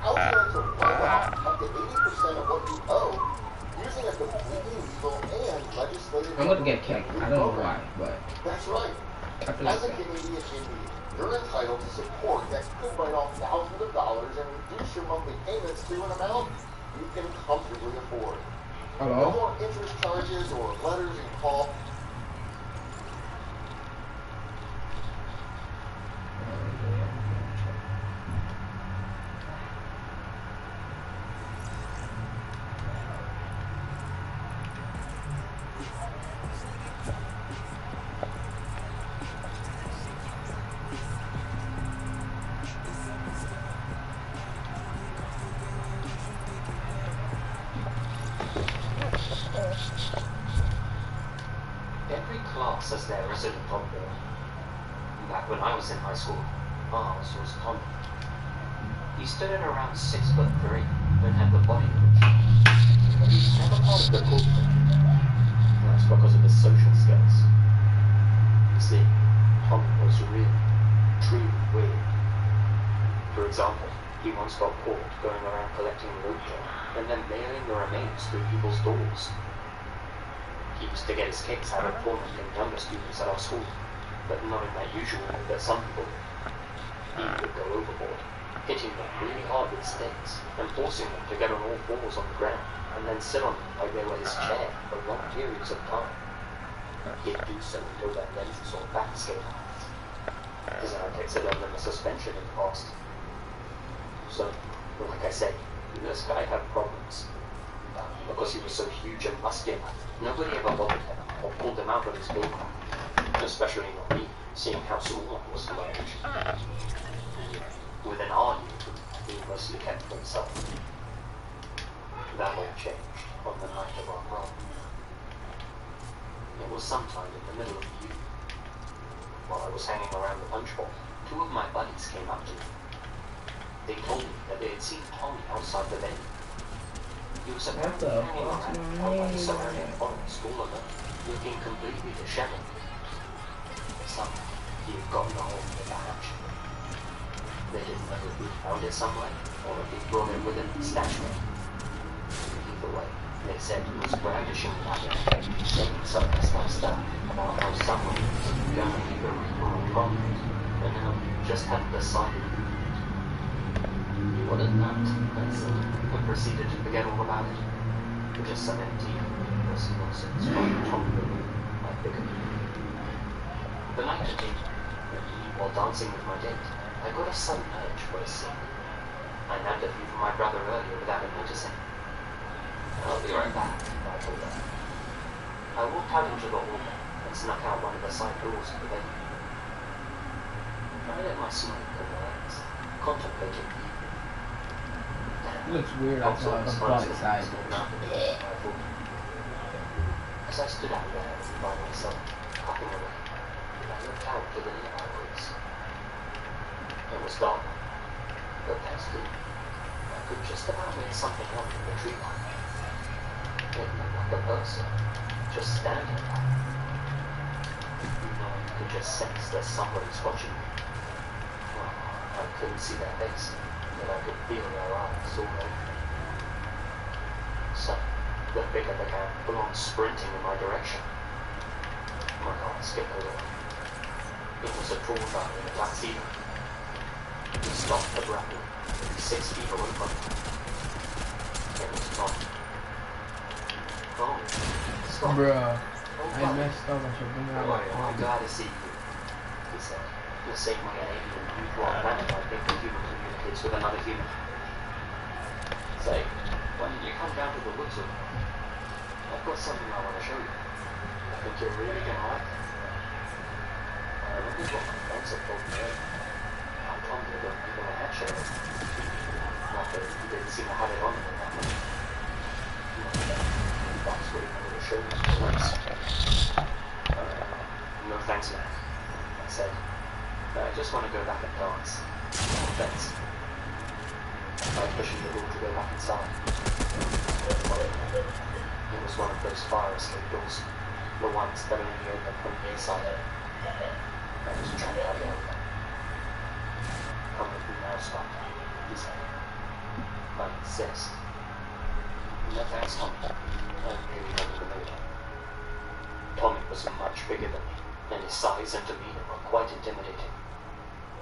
House rents are write off up to 80% of what you owe using a completely legal and legislative. I'm gonna get kicked. I don't know why, but That's right. I feel As a like Canadian Indian, you're entitled to support that could write off thousands of dollars and reduce your monthly payments to an amount you can comfortably afford. No hello? more interest charges or letters and call. Every class has their resident on board. Back when I was in high school, ours was Tommy. He stood at around 6'3" and had the body of a child. But he was never part of the cool thing. That's because of his social skills. You see, Tommy was real, truly weird. For example, he once got caught going around collecting loot and then mailing the remains through people's doors. He used to get his kicks out of tormenting younger students at our school, but not in that usual way that some people do. He would go overboard, hitting them really hard with sticks, and forcing them to get on all fours on the ground, and then sit on them like they were his chair for long periods of time. He'd do so until their lenses or backs gave out. His antics had earned them a suspension in the past. So, like I said, this guy had problems. Because he was so huge and muscular, nobody ever bothered him or pulled him out of his building. Especially not me, seeing how small I was to my age. Within our youth, he mostly kept to himself. That all changed on the night of our run. It was sometime in the middle of the year. While I was hanging around the punch bowl, two of my buddies came up to me. They told me that they had seen Tommy outside the venue. He was apparently hanging around out by the surrounding forest all alone, looking completely disheveled. Somehow, he had gotten a hold of the hatch. They didn't know if he found it somewhere, or if he brought it with him and stashed it. Either way, they said he was brandishing that weapon, saying some messed up stuff about how someone was going to leave a Reaper on Congress, and now just hadn't decided. What did that? I said, and proceeded to forget all about it. Just some empty, useless nonsense from Tom Billy, I figured. The night had ended, and while dancing with my date, I got a sudden urge for a sip. I nabbed a few from my brother earlier without him noticing. I'll be right back, I told her. I walked out into the hall and snuck out one of the side doors of the venue. I let my smoke and relax, contemplating the evening. It looks weird outside the bright side. As I stood out there by myself, puffing away, I looked out to the nearby woods. It was dark, but thanks to I could just about make something out from the tree line. It looked like a person, just standing there. You know, you could just sense that somebody's watching me. Well, I couldn't see their face, but I could feel their eyes all over me. So, the figure began full-on sprinting in my direction. My God, skip over. It was a tall guy in a black cedar. He stopped abruptly, 6 feet away from me. It was Tom. Oh, stop. Bruh, Oh, I messed up. I should bring out my I'm phone. glad to see you, he said. The same way an alien unusual planet I think a human communicates with another human. Say, why don't you come down to the woods with me? I've got something I want to show you. I think you're really gonna like it. Look at what my friends have told me. How Tom did it even a head shave. Not that he didn't seem to have it on him that much. That's what he wanted to show me his lips. No thanks, man, I said. I just want to go back and dance. No thanks. I tried pushing the door to go back inside. It was one of those fire escape doors, the ones that only open from the inside. I was trying to have it open. Come with me now, Scott, he said. I insist. No thanks, Tommy. I really don't even know him. Tommy was much bigger than me, and his size and demeanor were quite intimidating.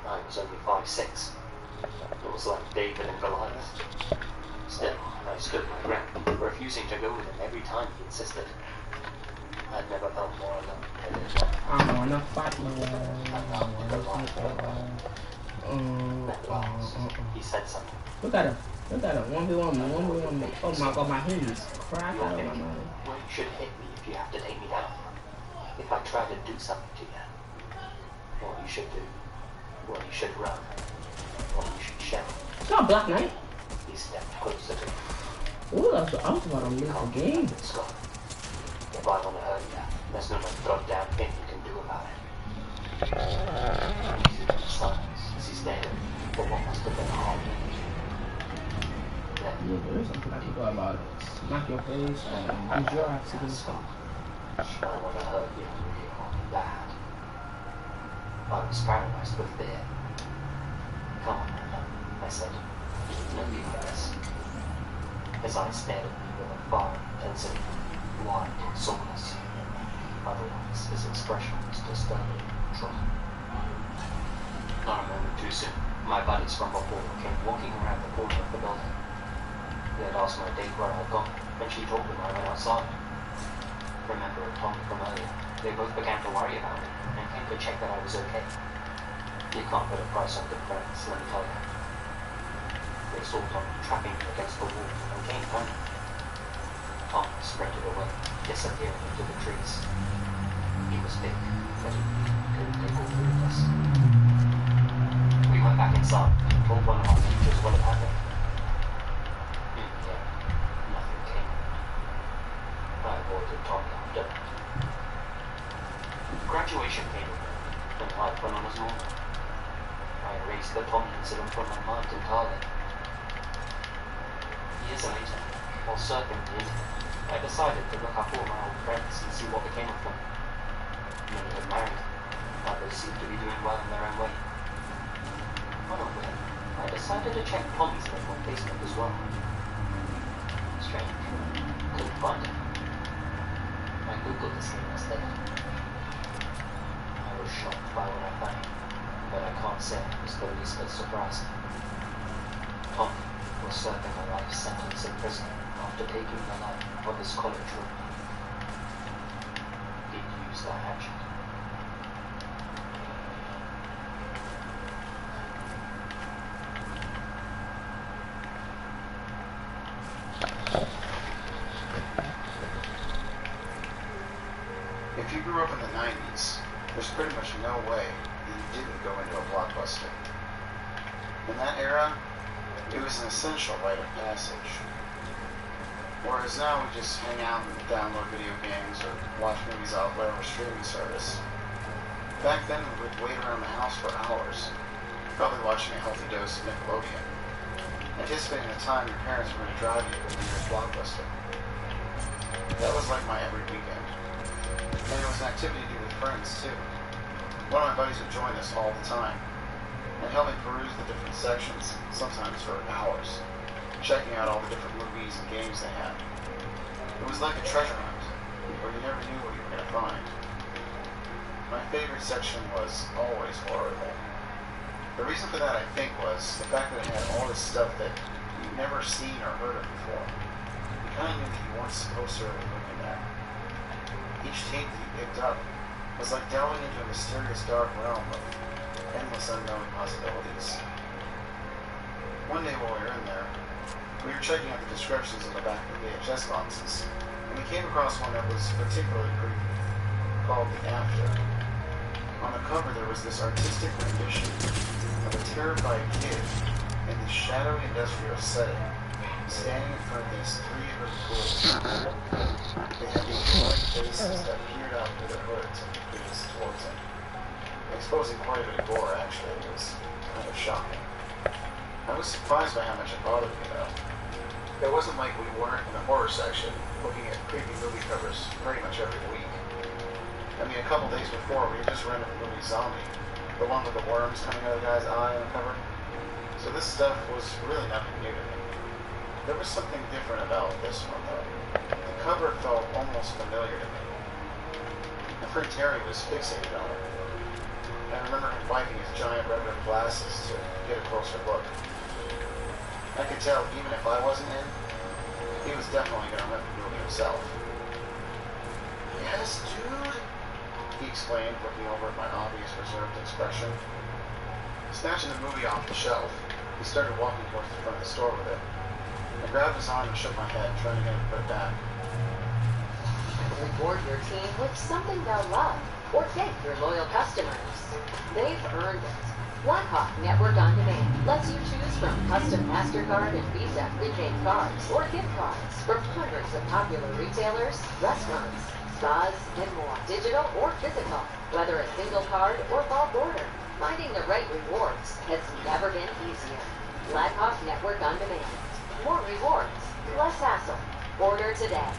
I was only 5'6". It was like David and Goliath. Still, I stood my ground, refusing to go with him every time he insisted. I'd never felt more alone than in one. I wanna fight no He said something. Look at him. Look at him. 1v1. Oh my god, my head is crap You're out of my thinking, mind. well, you should hit me if you have to take me down. If I try to do something to you. What you should do. Well, you should run. Or you should shout. It's not Black Knight. He stepped closer to me. Ooh, that's what I was about to lose the game. Scott, if I want to hurt you, there's no goddamn thing you can do about it. He stood in silence as he stared at me for what must have been a hard minute. Then, Yeah, there is something I can do about it. Smack your face and use your accident. Scott, I want to hurt you real bad. I was paralyzed with fear. Come on, man, I said. No need for this. His eyes stared at me with a fire intensity, wide and soulless. Otherwise, his expression was disturbing and dry. Not a moment too soon, my buddies from before came walking around the corner of the building. They had asked my date where I'd gone, and she told them I went outside. Remembering Tommy from earlier, they both began to worry about me and came to check that I was okay. You can't put a price on good friends, let me tell you. They saw Tommy trapping me against the wall and came running. Tom sprinted away, disappearing into the trees. He was big, but he couldn't take all three of us. We went back inside and told one of our teachers what had happened. Yeah, nothing came. I avoided Tommy after. Graduation came, and life went on as normal. I erased the Tommy incident from my mind entirely. Years later, while surfing the internet, I decided to look up all my old friends and see what became of them. Many had married, others seemed to be doing well in their own way. On a whim, I decided to check Tommy's name on Facebook as well. Strange, couldn't find it. I googled his name instead. I was shocked by what I found, but I can't say I was the least bit surprised. Tommy was serving a life sentence in prison after taking the life of his college roommate. He'd used the hatchet. If you grew up in the 90s, there's pretty much no way that you didn't go into a Blockbuster. In that era, it was an essential rite of passage. Whereas now we just hang out and download video games or watch movies off whatever streaming service. Back then we would wait around the house for hours, probably watching a healthy dose of Nickelodeon, anticipating the time your parents were going to drive you to the nearest Blockbuster. That was like my every weekend. And it was an activity to do with friends too. One of my buddies would join us all the time and help me peruse the different sections, sometimes for hours, checking out all the different movies and games they had. It was like a treasure hunt, where you never knew what you were going to find. My favorite section was always horrible. The reason for that, I think, was the fact that it had all this stuff that you'd never seen or heard of before. You kind of knew that you weren't supposed to really look in there. Each tape that you picked up was like delving into a mysterious dark realm of endless unknown possibilities. One day while we were in there, we were checking out the descriptions on the back of the VHS boxes, and we came across one that was particularly creepy, called The After. On the cover there was this artistic rendition of a terrified kid in this shadowy industrial setting, standing in front of these three hooded ghouls. They had these white faces that peered out through their hoods and faced towards him, exposing quite a bit of gore. Actually, it was kind of shocking. I was surprised by how much it bothered me, though. It wasn't like we weren't in the horror section looking at creepy movie covers pretty much every week. I mean, a couple days before, we had just rented the movie Zombie, the one with the worms coming out of the guy's eye on the cover. So this stuff was really nothing new to me. There was something different about this one, though. The cover felt almost familiar to me. My friend Terry was fixated on it. I remember him wiping his giant red-rimmed glasses to get a closer look. I could tell, even if I wasn't in, he was definitely going to rent the movie himself. Yes, dude, he exclaimed, looking over at my obvious reserved expression. Snatching the movie off the shelf, he started walking towards the front of the store with it. I grabbed his arm and shook my head, trying to get him to put it back. Reward your team with something they'll love, or thank your loyal customers. They've earned it. Blackhawk Network On Demand lets you choose from custom MasterCard and Visa prepaid cards or gift cards from hundreds of popular retailers, restaurants, spas, and more. Digital or physical, whether a single card or bulk order. Finding the right rewards has never been easier. Blackhawk Network On Demand. More rewards, less hassle. Order today.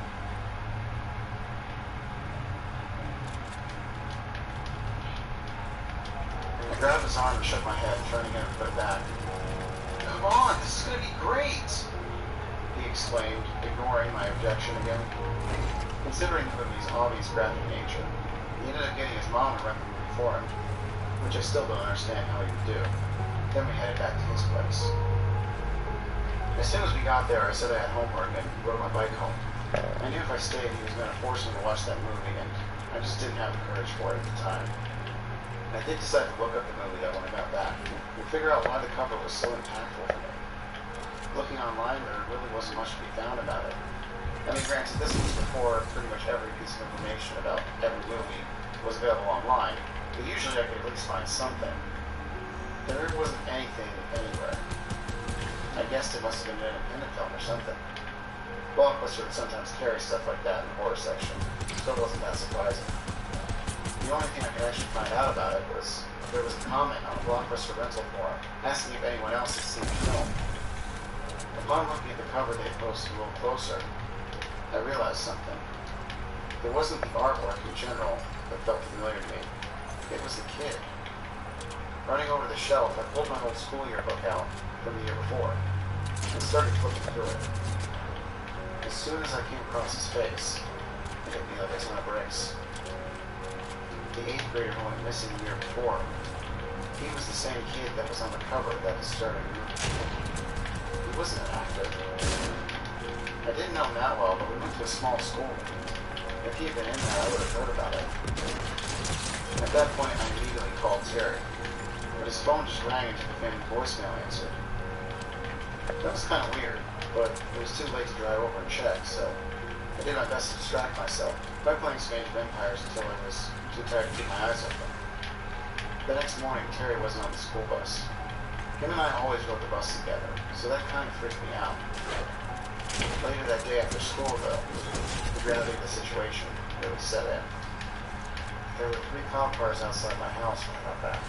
I grabbed his arm and shook my head, trying to get him to put it back. Come on, this is going to be great! He exclaimed, ignoring my objection again. Considering the movie's obvious graphic nature, he ended up getting his mom to rent the movie for him, which I still don't understand how he would do. Then we headed back to his place. As soon as we got there, I said I had homework and rode my bike home. I knew if I stayed, he was going to force me to watch that movie, and I just didn't have the courage for it at the time. I did decide to look up the movie though when I got back and figure out why the cover was so impactful for me. Looking online, there really wasn't much to be found about it. I mean, granted, this was before pretty much every piece of information about every movie was available online, but usually I could at least find something. There wasn't anything anywhere. I guessed it must have been an independent film or something. Blockbuster would sometimes carry stuff like that in the horror section, so it wasn't that surprising. The only thing I could actually find out about it was there was a comment on a Blockbuster rental forum asking if anyone else had seen the film. Upon looking at the cover they had posted a little closer, I realized something. It wasn't the artwork in general that felt familiar to me. It was the kid. Running over the shelf, I pulled my old school yearbook out from the year before and started flipping through it. As soon as I came across his face, it hit me like a ton of bricks. The 8th grader who went missing the year before, he was the same kid that was on the cover that was starting the movie. He wasn't an actor. I didn't know him that well, but we went to a small school. If he had been in there, I would have heard about it. At that point, I immediately called Terry, but his phone just rang into the family voicemail answer. That was kind of weird, but it was too late to drive over and check, so I did my best to distract myself by playing some Age of Empires until I was too tired to keep my eyes open. The next morning, Terry wasn't on the school bus. Him and I always rode the bus together, so that kind of freaked me out. Later that day after school, though, the gravity of the situation really set in. There were 3 cop cars outside my house when I got back.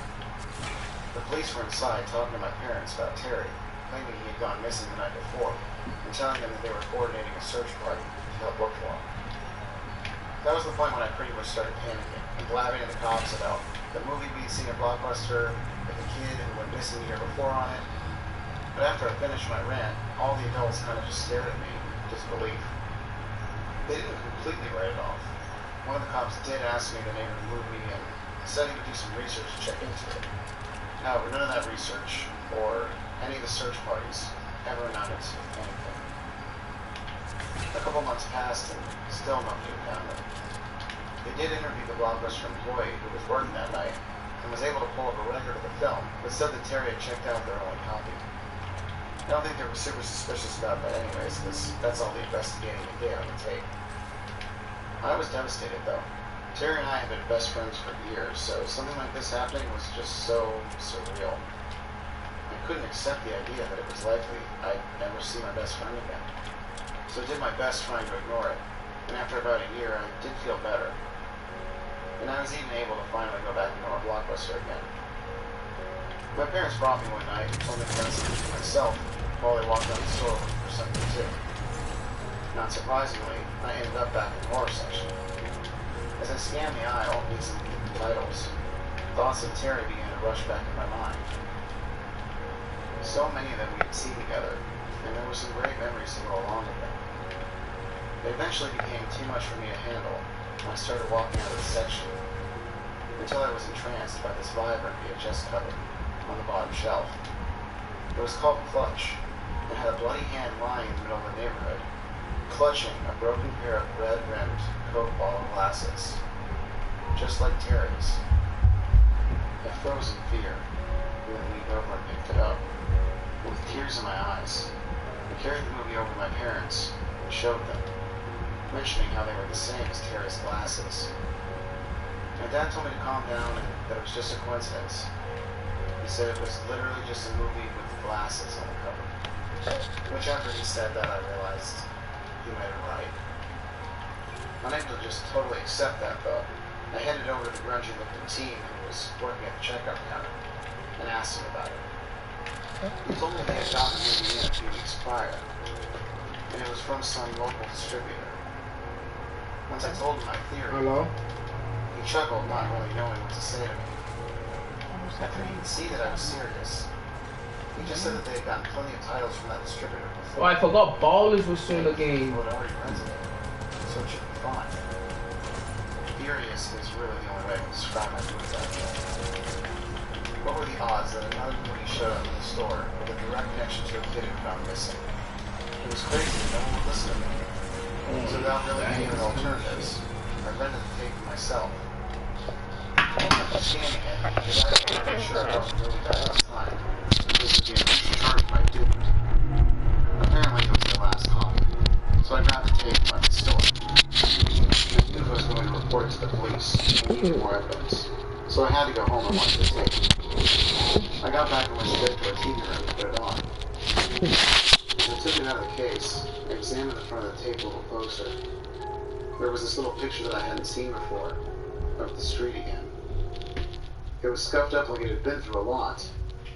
The police were inside talking to my parents about Terry, claiming he had gone missing the night before, and telling them that they were coordinating a search party to help look for him. That was the point when I pretty much started panicking and blabbing to the cops about the movie we'd seen at Blockbuster, with the kid who went missing the year before on it. But after I finished my rant, all the adults kind of just stared at me in disbelief. They didn't completely write it off. One of the cops did ask me the name of the movie, and said he would do some research to check into it. However, none of that research, or any of the search parties, ever amounted to anything. A couple months passed and still nobody had found them. They did interview the Blockbuster employee who was working that night and was able to pull up a record of the film, but said that Terry had checked out their only copy. I don't think they were super suspicious about that anyways, because that's all the investigating they did on the tape. I was devastated though. Terry and I had been best friends for years, so something like this happening was just so surreal. I couldn't accept the idea that it was likely I'd never see my best friend again. So I did my best trying to ignore it, and after about a year I did feel better. And I was even able to finally go back into our Blockbuster again. My parents brought me one night and told me to run something for myself while they walked down the store looking for something too. Not surprisingly, I ended up back in the horror section. As I scanned the aisle, meeting some titles, thoughts of Terry began to rush back in my mind. So many of them we had seen together, and there were some great memories to go along with them. They eventually became too much for me to handle, and I started walking out of the section, until I was entranced by this vibrant VHS cover on the bottom shelf. It was called Clutch, and had a bloody hand lying in the middle of the neighborhood, clutching a broken pair of red-rimmed Coke bottle glasses, just like Terry's. I froze in fear, and then leaned over and picked it up. With tears in my eyes, I carried the movie over to my parents and showed them, mentioning how they were the same as Terry's glasses. My dad told me to calm down and that it was just a coincidence. He said it was literally just a movie with glasses on the cover. Which after he said that, I realized he made it right. Unable to just totally accept that, though, I headed over to the grungy-looking teen who was working at the checkout counter and asked him about it. He told me they had gotten the movie in a few weeks prior, and it was from some local distributor. Once I told him my theory, he chuckled, not really knowing what to say to me. After he could see that I was serious, he just said that they had gotten plenty of titles from that distributor before. Oh, I forgot Ballers was soon a game. People had already rented it, so it should be fine. Furious is really the only way I can describe my mood that day. What were the odds that another movie showed up in the store with a direct connection to a kid who found missing? It was crazy that no one would listen to me. So without really any other alternatives, I rented the tape for myself. After scanning it, because I wasn't really sure I wasn't really back on time, this would be a charge my dude. Apparently it was the last copy, so I grabbed the tape and left the store. I knew I was going to report it to the police and need more evidence, so I had to go home and watch the tape. I got back and went straight to a TV room to put it on. As I took it out of the case, I examined the front of the tape a little closer. There was this little picture that I hadn't seen before, of the street again. It was scuffed up like it had been through a lot,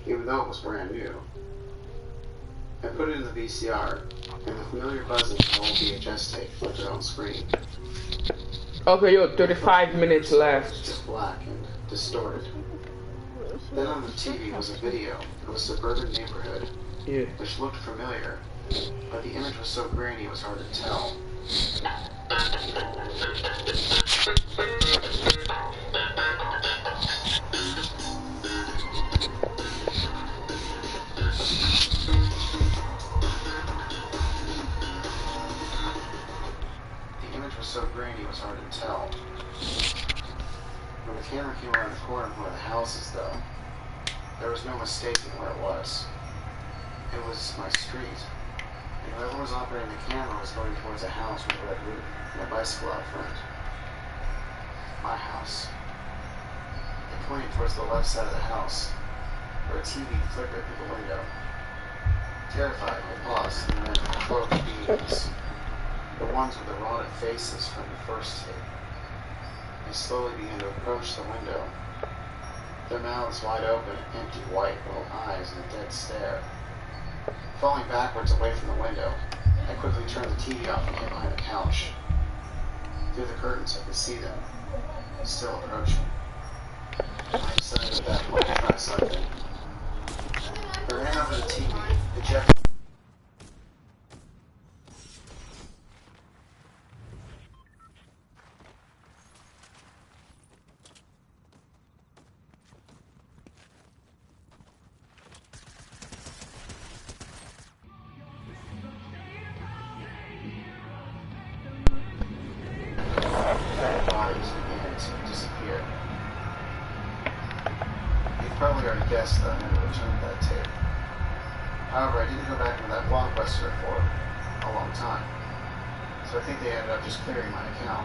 even though it was brand new. I put it in the VCR, and the familiar buzzing of the old VHS tape flickered on screen. Okay, yo, 35 minutes left. Just black and distorted. Then on the TV was a video of a suburban neighborhood, which looked familiar, but the image was so grainy it was hard to tell. When the camera came around the corner of one of the houses, though, there was no mistaking where it was. It was my street, and whoever was operating the camera was going towards a house with a red roof and a bicycle out front. My house. It pointed towards the left side of the house, where a TV flickered through the window. Terrified, I paused and ran to the floor of the beams, the ones with the rotted faces from the first tape. They slowly began to approach the window, their mouths wide open, empty white little eyes in a dead stare. Falling backwards away from the window, I quickly turned the TV off and hid behind the couch. Through the curtains I could see them, still approaching. I decided at that point to try something. I ran over to the TV, ejected guess that I'm going to return that tape. However, I didn't go back into that Blockbuster for a long time. So I think they ended up just clearing my account.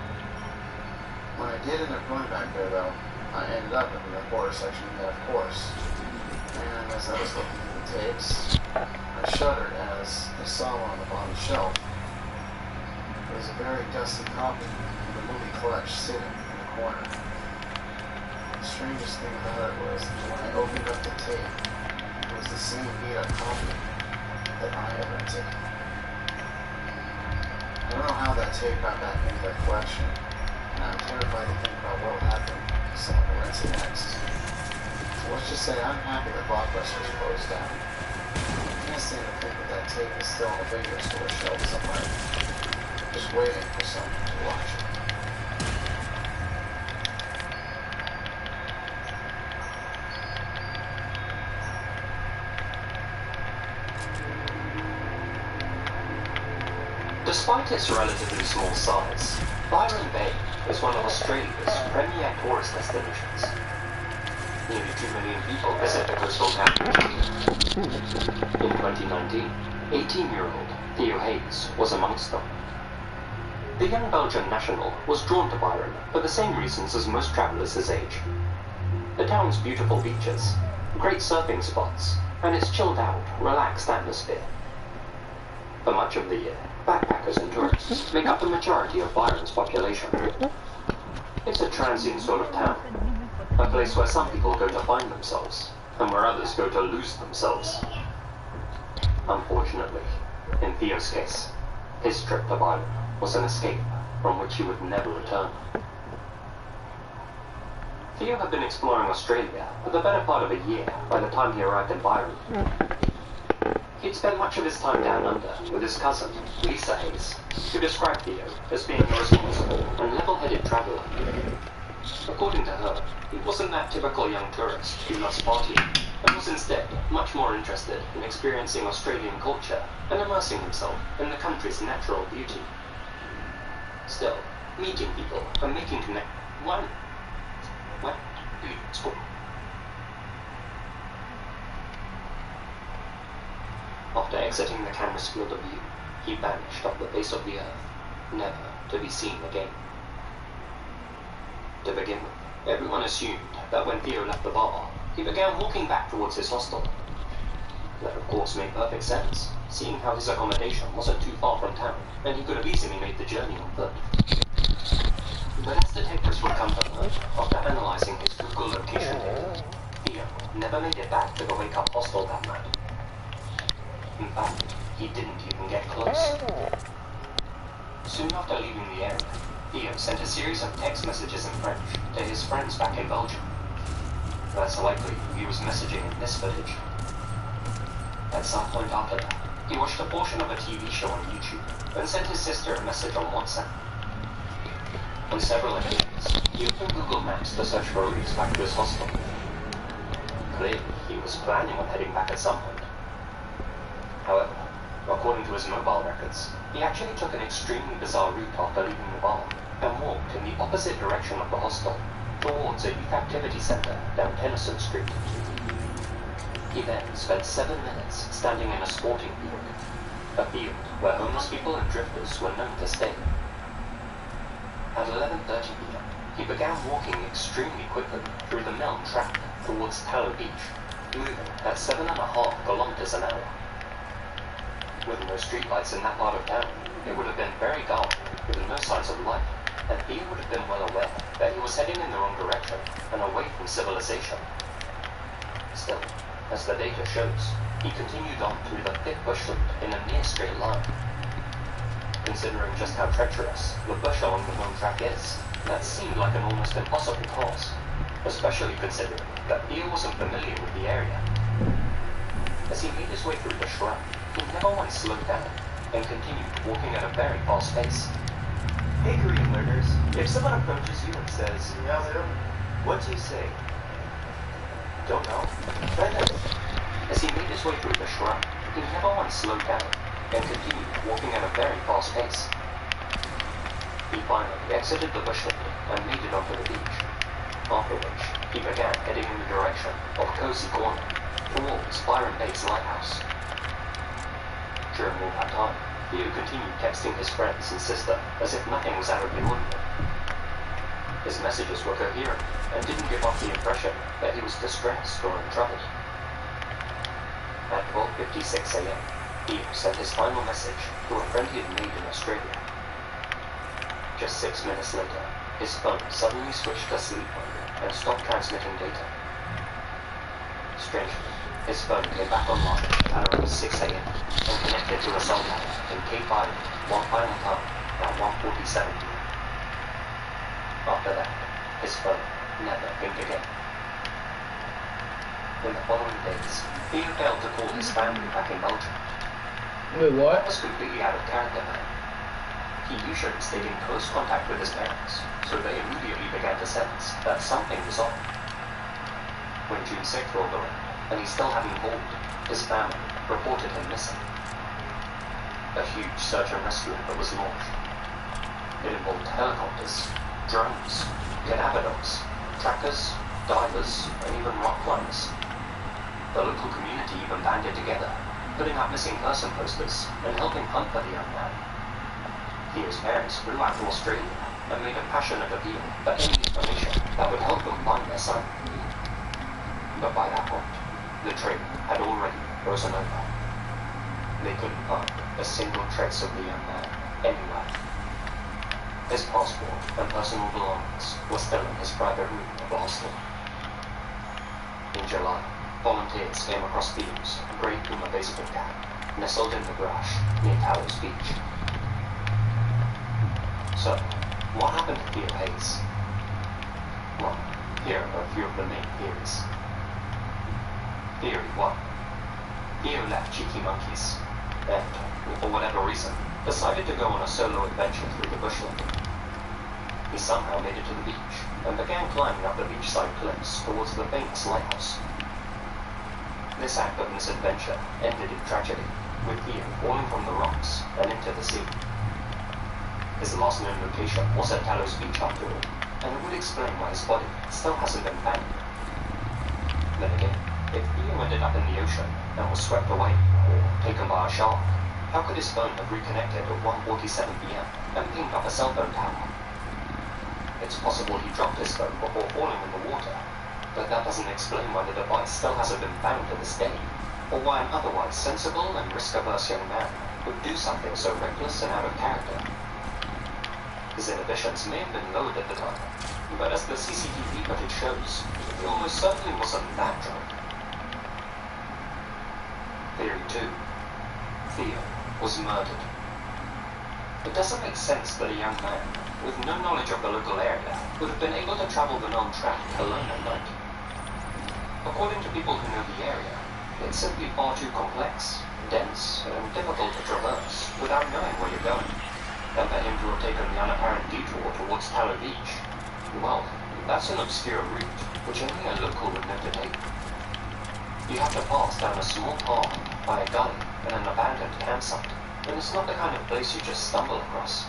When I did end up going back there, though, I ended up in the horror section of that, of course. And as I was looking through the tapes, I shuddered as I saw one on the bottom shelf. It was a very dusty copy of the movie Clutch sitting in the corner. The strangest thing about it was that when I opened up the tape, it was the same beat-up copy that I had rented. I don't know how that tape got back into their collection, and I'm terrified to think about what will happen to someone who rents it next. So let's just say I'm happy that Blockbuster's closed down. I can't stand to think that that tape is still on a video store shelf somewhere, just waiting for someone to watch it. Despite its relatively small size, Byron Bay is one of Australia's premier tourist destinations. Nearly 2 million people visit the coastal town. In 2019, 18-year-old Theo Hayes was amongst them. The young Belgian national was drawn to Byron for the same reasons as most travellers his age. The town's beautiful beaches, great surfing spots, and its chilled-out, relaxed atmosphere. For much of the year, backpackers and tourists make up the majority of Byron's population. It's a transient sort of town, a place where some people go to find themselves, and where others go to lose themselves. Unfortunately, in Theo's case, his trip to Byron was an escape from which he would never return. Theo had been exploring Australia for the better part of a year by the time he arrived in Byron. He'd spent much of his time down under with his cousin, Lisa Hayes, who described Theo as being a responsible and level-headed traveller. According to her, he wasn't that typical young tourist who loves partying, and was instead much more interested in experiencing Australian culture and immersing himself in the country's natural beauty. Still, meeting people and making After exiting the camera's field of view, he vanished off the face of the earth, never to be seen again. To begin with, everyone assumed that when Theo left the bar, he began walking back towards his hostel. That of course made perfect sense, seeing how his accommodation wasn't too far from town, and he could have easily made the journey on foot. But as detectives would come to learn, after analysing his Google location data, Theo never made it back to the Wake Up hostel that night. In fact, he didn't even get close. Soon after leaving the area, Theo sent a series of text messages in French to his friends back in Belgium. That's likely he was messaging in this footage. At some point after that, he watched a portion of a TV show on YouTube and sent his sister a message on WhatsApp. On several occasions, he opened Google Maps to search for routes back to his hostel. Clearly, he was planning on heading back at some point. However, according to his mobile records, he actually took an extremely bizarre route after leaving the bar and walked in the opposite direction of the hostel, towards a youth activity centre down Tennyson Street. He then spent 7 minutes standing in a sporting field, a field where homeless people and drifters were known to stay. At 11:30 p.m., he began walking extremely quickly through the Milne track towards Tallow Beach, moving at 7.5 kilometers an hour. With no streetlights in that part of town, it would have been very dark, with no signs of life, and Theo would have been well aware that he was heading in the wrong direction and away from civilization. Still, as the data shows, he continued on through the thick bushland in a near straight line. Considering just how treacherous the bush along the Milne track is, that seemed like an almost impossible course, especially considering that Theo wasn't familiar with the area. As he made his way through the shrub, he never once slowed down and continued walking at a very fast pace. Hey, Korean learners, if someone approaches you and says, what do you say? Don't know. Try that. As he made his way through the shrub, he never once slowed down and continued walking at a very fast pace. He finally exited the bushland and made it onto the beach, after which he began heading in the direction of Cozy Corner, towards Byron Bay's lighthouse. During all that time, Theo continued texting his friends and sister as if nothing was out of the ordinary. His messages were coherent and didn't give off the impression that he was distressed or in trouble. At 12:56 a.m., Theo sent his final message to a friend he had made in Australia. Just 6 minutes later, his phone suddenly switched to sleep mode and stopped transmitting data. Strangely, his phone came back online at around 6 a.m. and connected to a cell tower in Cape Island one final time at 1:47 p.m. After that, his phone never pinged again. In the following days, Theo failed to call his family back in Belgium. Wait, what? That was completely out of character now. He usually stayed in close contact with his parents, so they immediately began to sense that something was off. When June 6th rolled around, and he still hadn't called, his family reported him missing. A huge search and rescue effort was launched. It involved helicopters, drones, cadaver dogs, trackers, divers, and even rock climbers. The local community even banded together, putting up missing person posters and helping hunt for the young man. Theo's parents flew out to Australia and made a passionate appeal for any information that would help them find their son. But by that point, the trail had already frozen over. They couldn't find a single trace of the young man anywhere. His passport and personal belongings were still in his private room of the hostel. In July, volunteers came across Theo's grey Puma baseball cap, nestled in the brush near Talos Beach. So, what happened to Theo Hayes? Well, here are a few of the main theories. Theory 1. Theo left Cheeky Monkeys, and, for whatever reason, decided to go on a solo adventure through the bushland. He somehow made it to the beach, and began climbing up the beachside cliffs towards the famous lighthouse. This act of misadventure ended in tragedy, with Theo falling from the rocks and into the sea. His last known location was at Talos Beach after all, and it would explain why his body still hasn't been found. Then again, if Theo ended up in the ocean and was swept away, or taken by a shark, how could his phone have reconnected at 1:47 p.m. and pinged up a cell phone tower? It's possible he dropped his phone before falling in the water, but that doesn't explain why the device still hasn't been found to this day, or why an otherwise sensible and risk-averse young man would do something so reckless and out of character. His inhibitions may have been lowered at the time, but as the CCTV footage shows, he almost certainly wasn't that drunk. Theory 2. Theo was murdered. It doesn't make sense that a young man, with no knowledge of the local area, would have been able to travel the known track alone at night. According to people who know the area, it's simply far too complex, dense, and difficult to traverse without knowing where you're going. And for him to have taken the unapparent detour towards Tallow Beach, well, that's an obscure route which only a local would know to take. You have to pass down a small path by a gully and an abandoned campsite, and it's not the kind of place you just stumble across.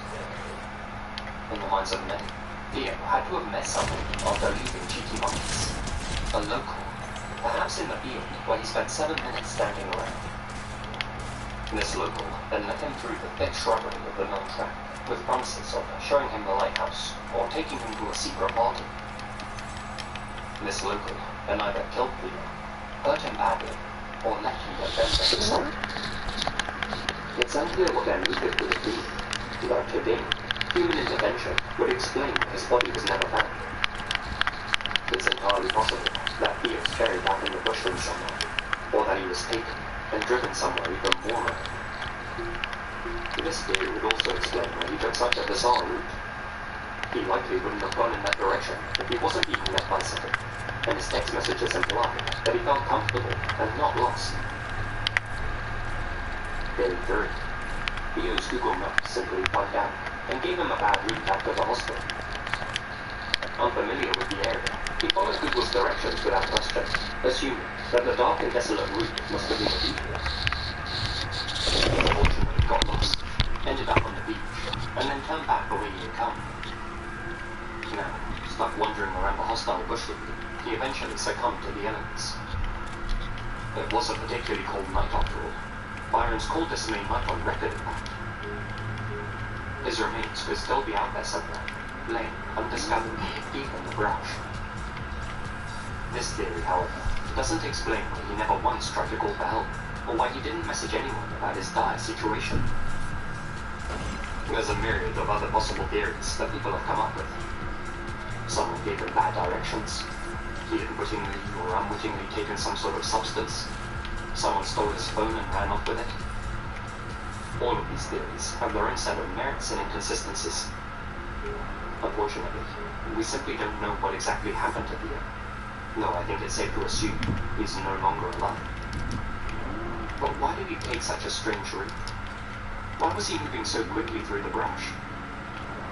In the minds of many, Theo had to have met someone after leaving Cheeky Monkeys. A local, perhaps in the field where he spent 7 minutes standing around. This local then led him through the thick shrubbery of the known track, with promises of showing him the lighthouse or taking him to a secret party. This local then either killed Theo, hurt him badly, or left him to fend for himself. It's unclear what their motive would have been, but today, human intervention would explain why his body was never found. It's entirely possible that Theo was buried back in the bushland somewhere, or that he was taken and driven somewhere even more remote. This theory would also explain why he took such a bizarre route. He likely wouldn't have gone in that direction if he wasn't being met by something, and his text messages imply that he felt comfortable and not lost. Theory 3. Theo's Google Maps simply bugged out and gave him a bad route back to the hospital. Unfamiliar with the area, he followed Google's directions without question, assuming that the dark and desolate route must have been a detour. He unfortunately got lost, ended up on the beach, and then turned back the way he had come. Now, stuck wandering around the hostile bushland, he he eventually succumbed to the elements. It was a particularly cold night after all. Byron's coldest main night on record, in fact. His remains could still be out there somewhere, laying undiscovered deep in the brush. This theory, however, doesn't explain why he never once tried to call for help, or why he didn't message anyone about his dire situation. There's a myriad of other possible theories that people have come up with. Someone gave him bad directions. He had wittingly or unwittingly taken some sort of substance. Someone stole his phone and ran off with it. All of these theories have their own set of merits and inconsistencies. Unfortunately, we simply don't know what exactly happened to Theo. Though I think it's safe to assume he's no longer alive. But why did he take such a strange route? Why was he moving so quickly through the brush?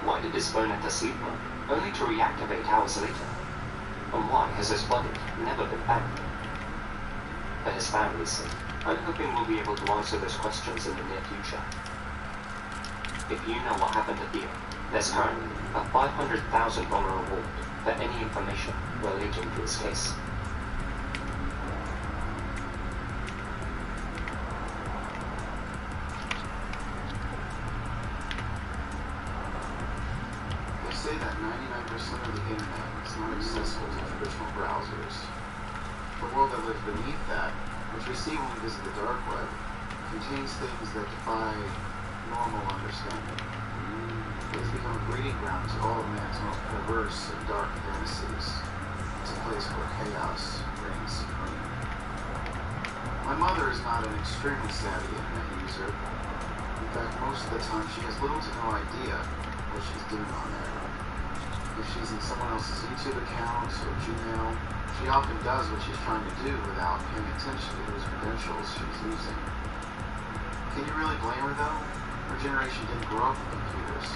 Why did his phone enter sleep mode, only to reactivate hours later? And why has his body never been found? For his family's sake, I'm hoping we'll be able to answer those questions in the near future. If you know what happened to Theo, there's currently a $500,000 reward for any information relating to his case. They say that 99% of the internet is not accessible to traditional browsers. The world that lives beneath that, which we see when we visit the dark web, contains things that defy normal understanding. It has become a breeding ground to all of man's most perverse and dark fantasies. It's a place where chaos reigns supreme. My mother is not an extremely savvy internet user. In fact, most of the time she has little to no idea what she's doing on there. If she's in someone else's YouTube account or Gmail, she often does what she's trying to do without paying attention to whose credentials she's using. Can you really blame her though? Her generation didn't grow up with computers.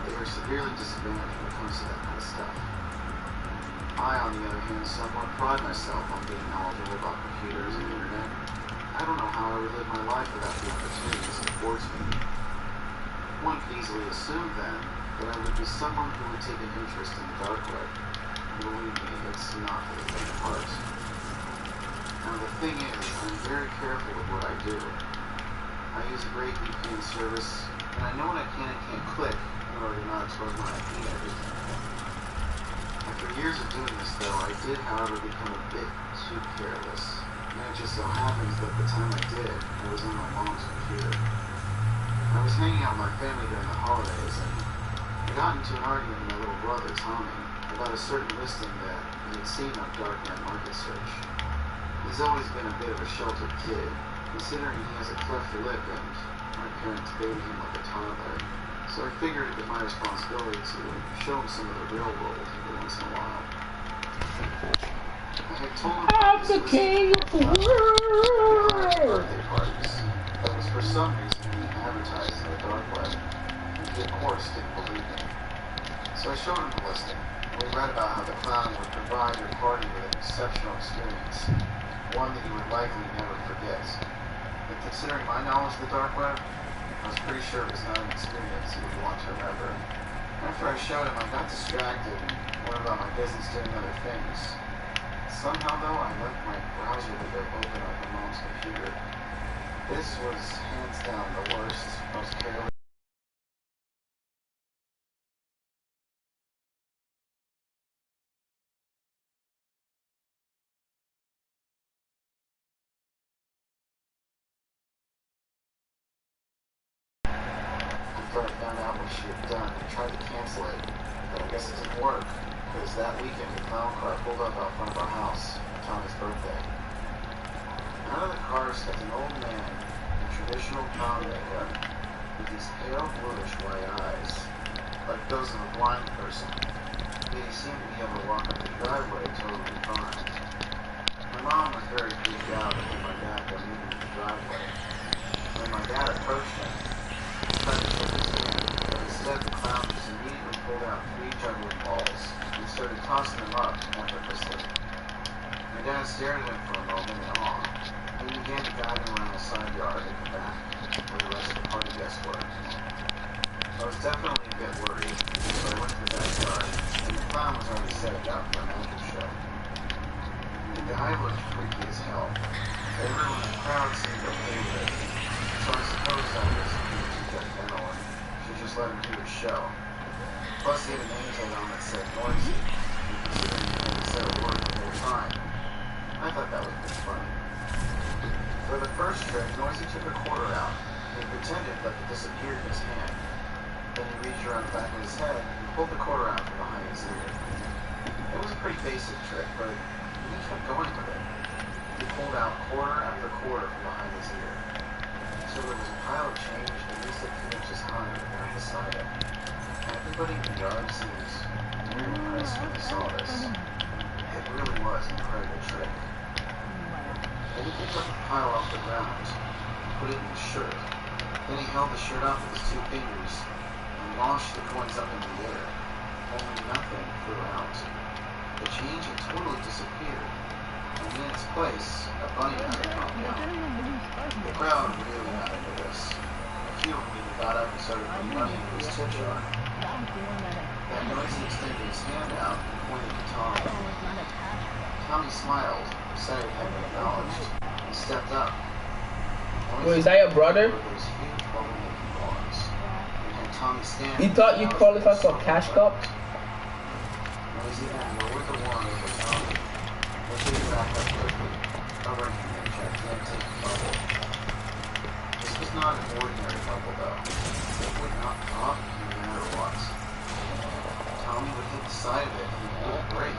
They are severely disadvantaged when it comes to that kind of stuff. I, on the other hand, somewhat pride myself on being knowledgeable about computers and the internet. I don't know how I would live my life without the opportunities it affords me. One could easily assume, then, that I would be someone who would take an interest in the dark web. Believe me, it's not for the faint of heart. Now the thing is, I'm very careful with what I do. I use a great VPN service, and I know what I can and can't click in order to not expose my IP and everything. After years of doing this, though, I did, however, become a bit too careless. And it just so happens that the time I did, I was on my mom's computer. I was hanging out with my family during the holidays, and I got into an argument with my little brother, Tommy, about a certain listing that he had seen on Darknet Market Search. He's always been a bit of a sheltered kid, considering he has a cleft lip and my parents baby him like a toddler. So I figured it was my responsibility to show him some of the real world every once in a while. I had told him I'm the king of the world! Birthday parties. That was for some reason being advertised in the dark web. And he, of course, didn't believe me. So I showed him the listing. We read about how the clown would provide your party with an exceptional experience, one that you would likely never forget. But considering my knowledge of the dark web, I was pretty sure it was not an experience he would want to remember. After I showed him, I got distracted and went about my business doing other things. Somehow, though, I left my browser window open on my mom's computer. This was hands down the worst, most careless. After I found out what she had done, I tried to cancel it, but I guess it didn't work, because that weekend the clown car pulled up out front of our house on Tommy's birthday. Out of the car stepped an old man in traditional clown makeup with these pale, bluish white eyes, like those of a blind person, yet he seemed to be able to walk up the driveway totally fine. My mom was very freaked out that my dad got moving to the driveway. When my dad approached him, tried to shake his hand, but instead the clown just immediately pulled out 3 juggling balls and started tossing them up effortlessly. My dad stared at him for a moment in awe, and he began to guide him around the side yard and the back, where the rest of the party guests were. I was definitely a bit worried, so I went to the backyard, and the clown was already set it up for a magic show. guy looked freaky as hell. Everyone in the crowd seemed okay with it, so I suppose that was too judgmental and should just let him do his show. Plus, he had a name tag on that said Noisy, and considering he hadn't said a word the whole time, I thought that was pretty funny. For the first trick, Noisy took a quarter out, and he pretended like it disappeared in his hand. Then he reached around the back of his head and pulled the quarter out from behind his ear. It was a pretty basic trick, but he kept going with it. He pulled out quarter after quarter from behind his ear. So there was a pile of change at least a few inches high right beside him. Everybody in the yard seemed very impressed when they saw this. It really was an incredible trick. Then he picked up the pile off the ground and put it in his shirt. Then he held the shirt up with his two fingers and launched the coins up into the air. Only nothing flew out. The change had totally disappeared, and in its place, a bunny rabbit popped out. The crowd really got into this. A few of them even got up and started putting money into his tip jar. That Noisy extended his hand out and pointed to Tommy. Tommy smiled, said he had been acknowledged, and stepped up. Wait, is that your brother? You thought you qualified for Cash Cup? Noisy then lowered the wand over Tommy, lifted it back up quickly, covering him in a gigantic bubble. This was not an ordinary bubble, though. It would not pop no matter what. Tommy would hit the side of it and it would break.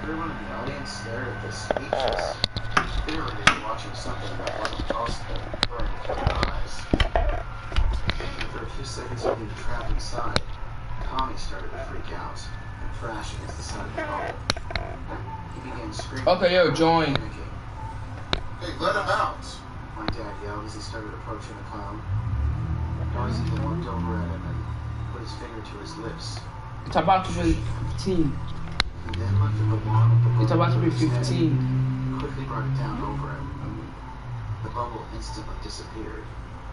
Everyone in the audience stared at this speechless. Clearly they were watching something that wasn't possible right before their eyes. After a few seconds of being trapped inside, Tommy started to freak out and thrash against the side of the bubble. He began screaming. Okay, yo, join. Hey, let him out! My dad yelled as he started approaching the clown. Noisy then looked over at him and put his finger to his lips. It's about to be 15. He then lifted the wand with the It's about to be 15. and quickly brought it down over him. The bubble instantly disappeared,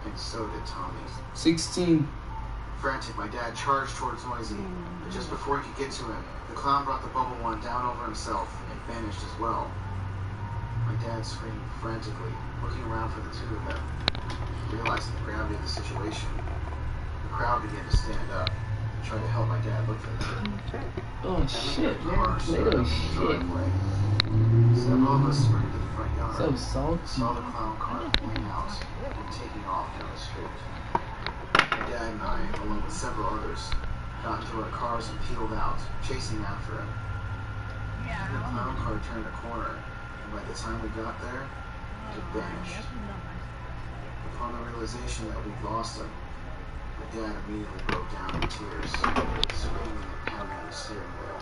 and so did Tommy. 16. Frantic, my dad charged towards Noisy, but just before he could get to him, the clown brought the bubble wand down over himself and vanished as well. My dad screamed frantically, looking around for the two of them. Realizing the gravity of the situation, the crowd began to stand up and try to help my dad look for them. Oh shit, man. Little shit. Several of us sprinted to the front yard. So salty. Saw the clown car pulling out and taking off down the street. My dad and I, along with several others, got into our cars and peeled out, chasing after him. The clown car turned a corner, and by the time we got there, it had vanished. Upon the realization that we'd lost him, my dad immediately broke down in tears, screaming and pounding on the steering wheel.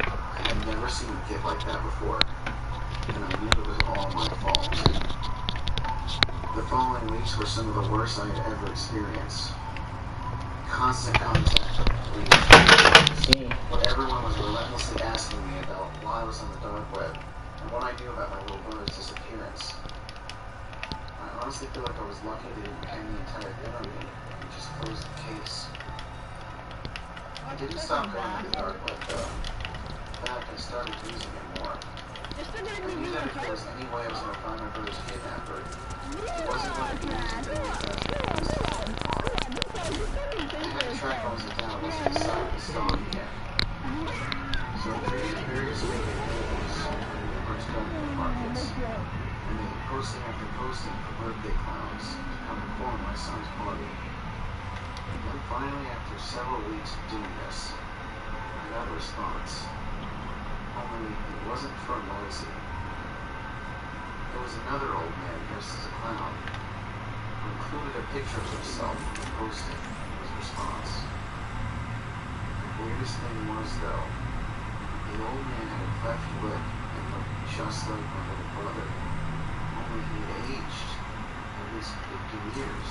I had never seen him get like that before, and I knew it was all my fault. The following weeks were some of the worst I had ever experienced. Constant contact with police. What everyone was relentlessly asking me about why I was on the dark web, and what I knew about my little brother's disappearance. I honestly feel like I was lucky they didn't hang the entire thing on me and just close the case. I didn't stop going to the dark web though. In fact, I started using it more. I knew that if there was any way I was going to find my brother's kidnapper, it wasn't going to be using the old-fashioned I had to track those down once I decided to stall again. So I created various fake activities for numerous government markets, and made posting after posting for birthday clowns to come perform my son's party. And then finally, after several weeks of doing this, I got a response. Only it wasn't from Noisy. It was another old man dressed as a clown, who included a picture of himself in the posting of his response. The weirdest thing was, though, the old man had a cleft lip and looked just like my little brother, only he had aged at least 50 years.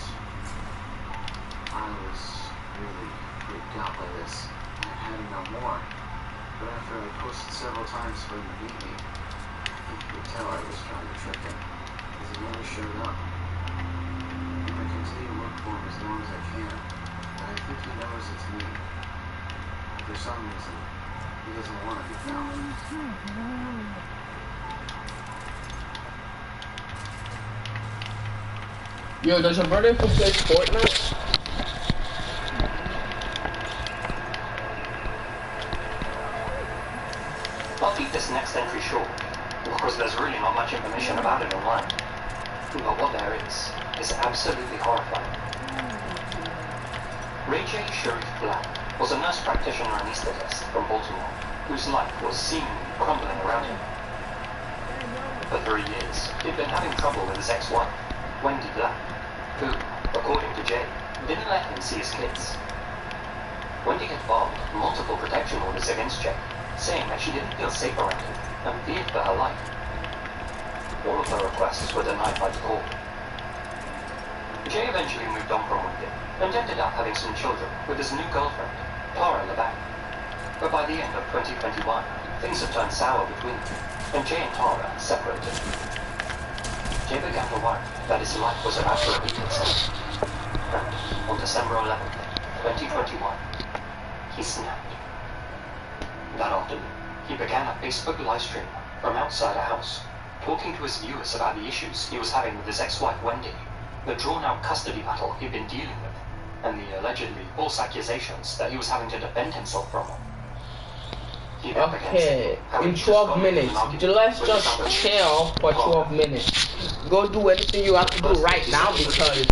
I was really freaked out by this, and I had to know more. But after I posted several times for him to meet me, I think you could tell I was trying to trick him, because he never showed up. I'm going to continue to look for him as long as I can, but I think he knows it's me. For some reason, he doesn't want to be found. Yo, does your brother play Fortnite? I'll keep this next entry short, because there's really not much information about it online. But what there is absolutely horrifying. Ray J. Sharif Black was a nurse practitioner anesthetist from Baltimore, whose life was seemingly crumbling around him. For 3 years, he'd been having trouble with his ex-wife, Wendy Black, who, according to Jay, didn't let him see his kids. Wendy had filed multiple protection orders against Jay, saying that she didn't feel safe around him and feared for her life. All of her requests were denied by the court. Jay eventually moved on from Wendy and ended up having some children with his new girlfriend, Tara LeBanc. But by the end of 2021, things had turned sour between them, and Jay and Tara separated. Jay began to worry that his life was about to repeat itself. And on December 11th, 2021, he snapped. That afternoon, he began a Facebook live stream from outside a house, talking to his viewers about the issues he was having with his ex-wife Wendy, the drawn-out custody battle he'd been dealing with, and the allegedly false accusations that he was having to defend himself from. Okay, in 12 minutes. Let's just chill for 12 minutes. Go do anything you have to do right now because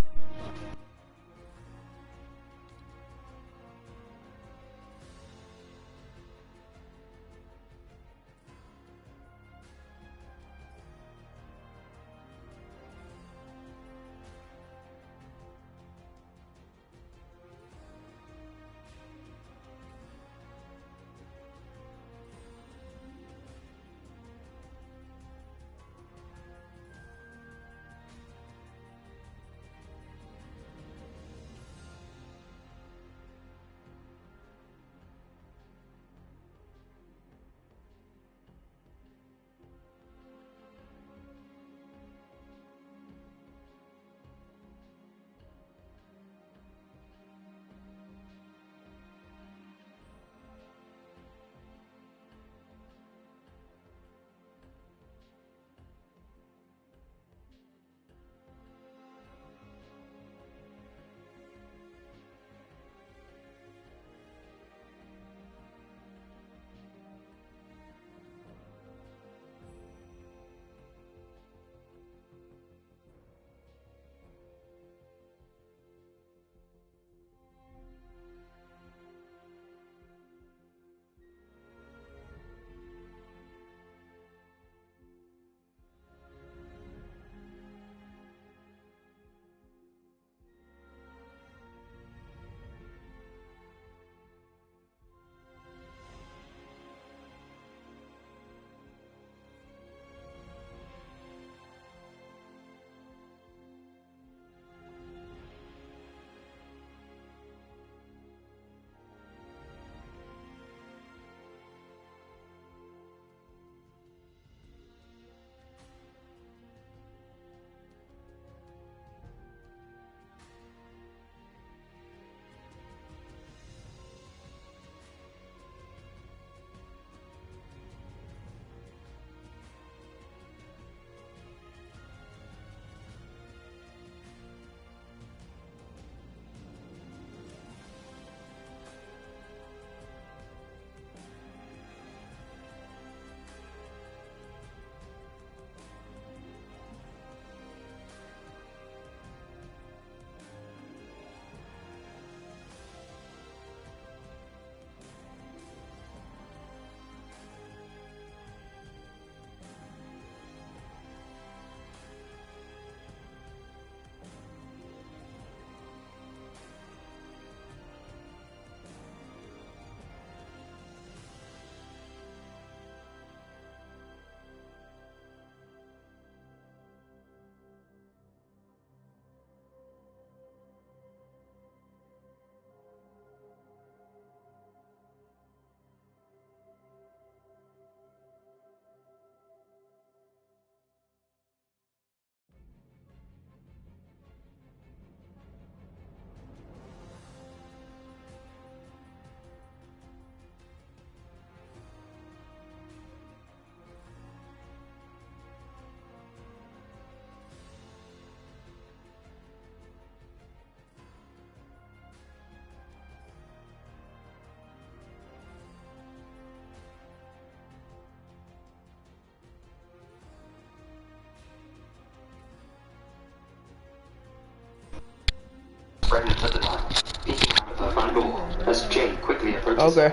as Jay quickly approaches him.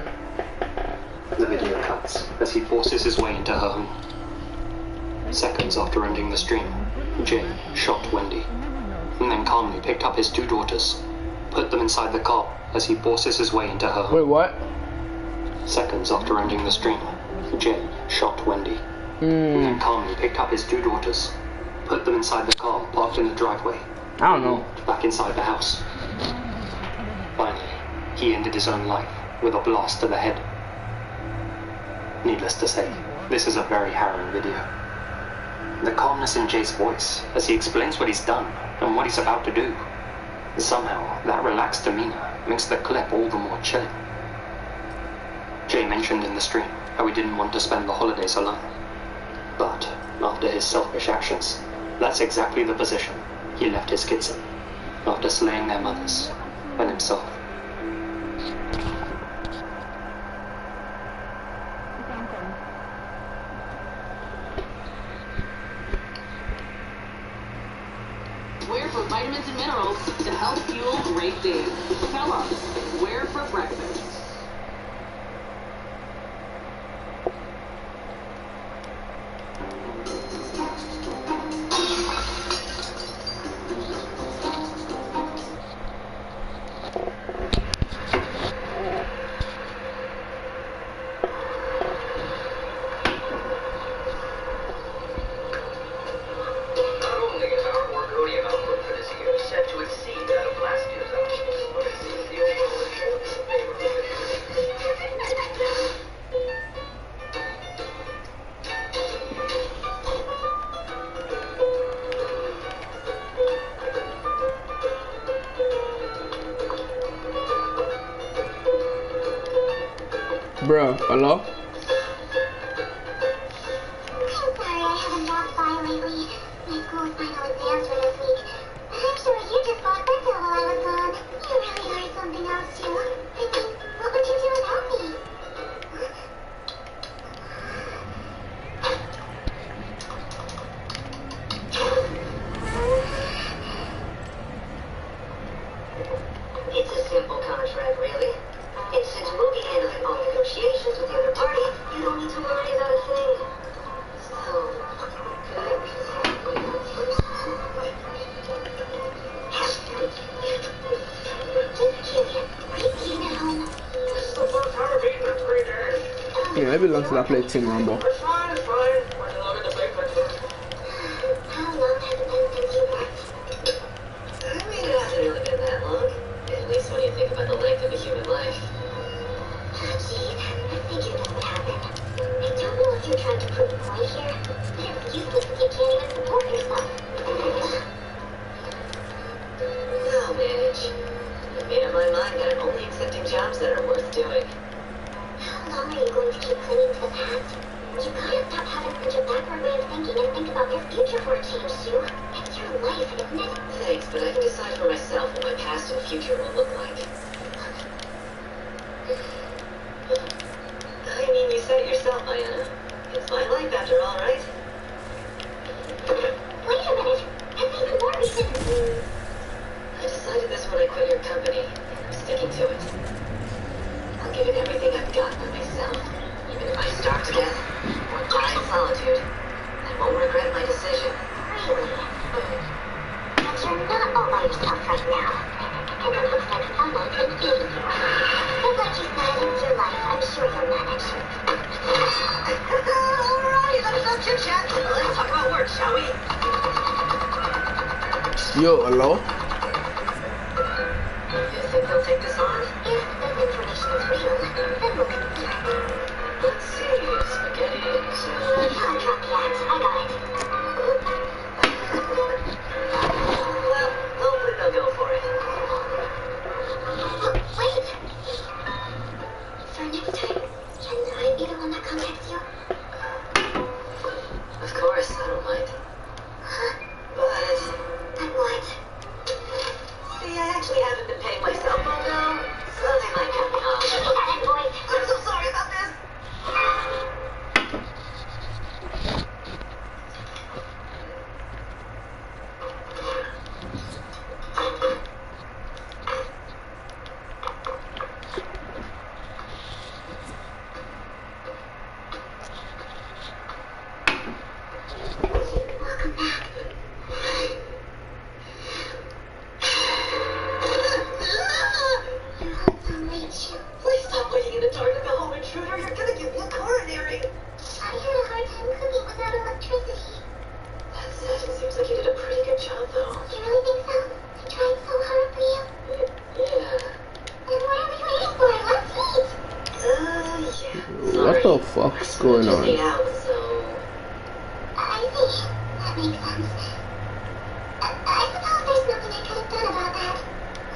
The video cuts as he forces his way into her home. Seconds after ending the stream, Jay shot Wendy, and then calmly picked up his 2 daughters, put them inside the car as he forces his way into her home. Wait, what? Seconds after ending the stream, Jay shot Wendy, and then calmly picked up his 2 daughters, put them inside the car parked in the driveway. I don't know. Back inside the house. Finally, he ended his own life with a blast to the head. Needless to say, this is a very harrowing video. The calmness in Jay's voice as he explains what he's done and what he's about to do. Somehow, that relaxed demeanor makes the clip all the more chilling. Jay mentioned in the stream how he didn't want to spend the holidays alone. But, after his selfish actions, that's exactly the position he left his kids in, after slaying their mothers and himself. Where for vitamins and minerals to help fuel great days. Kellogg's, where for breakfast. Bro, hello? I'm sorry I haven't dropped by lately. My school's final exams for this week. I'm sure you just bought Brenda while I was gone. You really are something else, too. I mean, what would you do without me? It's a simple contract, really. And since we'll be handling all negotiations with the other party, you don't need to worry about a thing. So, Yeah, maybe long till I play Team Rumble. it's fine, it's fine. We're no longer the big picture. How long has it been since you left? I mean, it hasn't really been that long. At least when you think about the length of a human life. Jeez, I figured that would happen. I don't know if you're trying to prove a point here, but it's useless if you can't even support yourself. I'll manage. I've made up my mind that I'm only accepting jobs that are worth doing. How long are you going to keep clinging to the past? You gotta stop having such a backward way of thinking and think about your future for a change, Sue. It's your life, isn't it? Thanks, but I can decide for myself what my past and future will look like. I mean, you said it yourself, Diana. It's my life after all, right? Wait a minute. That's even more reason. I decided this when I quit your company. I'm sticking to it. I'll give it everything I've got by myself. Even if I starve to death or die in solitude, I won't regret my decision. Really? But you're not all by yourself right now. And it looks like someone could be. But like you said, it's your life. I'm sure you'll manage. Alright, that's enough chit-chat. Let's talk about work, shall we? Yo, hello? You think they'll take this on? If this information is real, then we'll consider. Let's see, spaghetti and Drop the axe. I got it. well, hopefully they'll go for it. Wait! For next time, can I be the one that contacts you? Of course, I don't mind. Huh? But, What? see, I actually haven't been paying my cell phone bill, so they might cut me off. I'm so sorry about this! fuck's going on? Out, so... I see. That makes sense. I suppose there's nothing I could have done about that.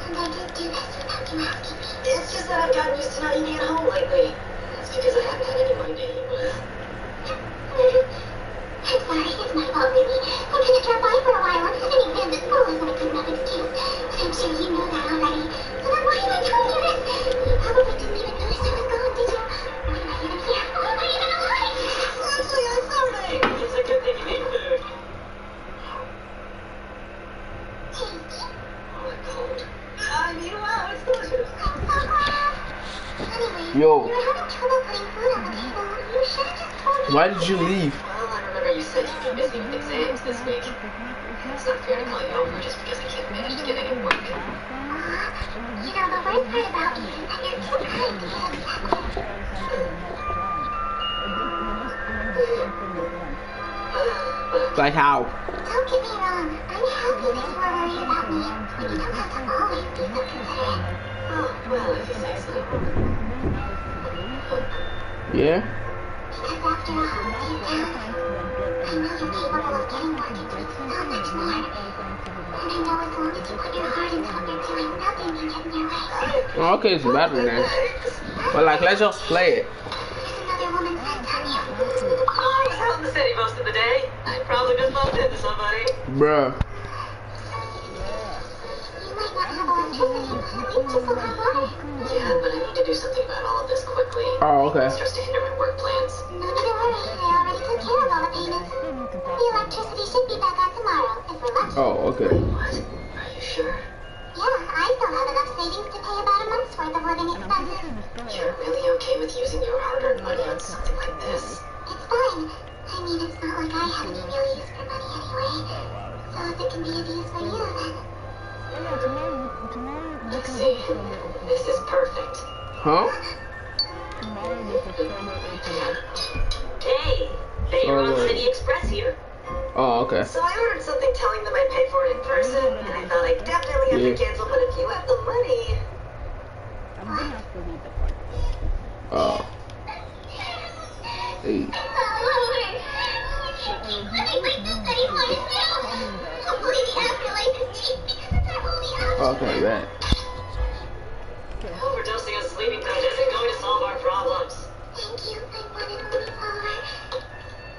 And I did do this without you asking me. It's just that I've gotten used to not eating at home lately. That's because I haven't had any money to eat with. I'm sorry, it's my fault, really. I couldn't drop by for a while. I mean, it's always been a good enough excuse. But I'm sure you know that already. So then why am I telling you this? You probably didn't even notice I was gone, did you? Why am I even here? Why am I even alive? Honestly, I'm sorry. It's a good thing you need food. Tasty. Oh, I'm cold. I mean, wow, it's delicious. I'm so glad. Anyway, Yo. you were having trouble putting food on the table. You should have just told me. Why did you leave? Well, I remember you said you'd be busy with exams this week. It's not fair to call you over just because I can't manage to get any work. You know, the worst part about me is that you're too kind to get upset. Like how? Don't get me wrong. I'm happy that you are worried about me. But you don't have to always be so considerate. Oh, well, if you say so. Yeah? Because after all, deep down, I know you're capable of getting work and doing so much more. And I know as long as you put your heart into what you're doing, nothing can get in your way. Oh, okay, it's better then. But like, let's just play it. There's another woman said, Tanya. I was out in the city most of the day. I probably just bumped into somebody. Bruh. You might not have electricity, but at least you still have water. Yeah, but I need to do something about all of this quickly. Oh, okay. It starts to hinder my work plans. No need to worry. I already took care of all the payments. The electricity should be back on tomorrow, if we're lucky. Oh, okay. What? Are you sure? Yeah, I still have enough savings to pay about a month's worth of living expenses. You're really okay with using your hard-earned money on something like this? It's fine. I mean, it's not like I have any real use for money anyway. So if it can be of use for you, then... See, this is perfect. Huh? Hey, Bayer on City Express here. Oh, okay. So I ordered something telling them I'd pay for it in person, and I thought I'd definitely have to cancel, but if you have the money... Hey. Okay, that. Overdosing on sleeping pills isn't going to solve our problems. Thank you. I wanted to be over.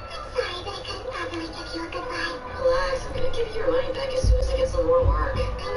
I'm sorry that I couldn't properly give you a goodbye. Relax, I'm gonna give you your money back as soon as I get some more work. Good.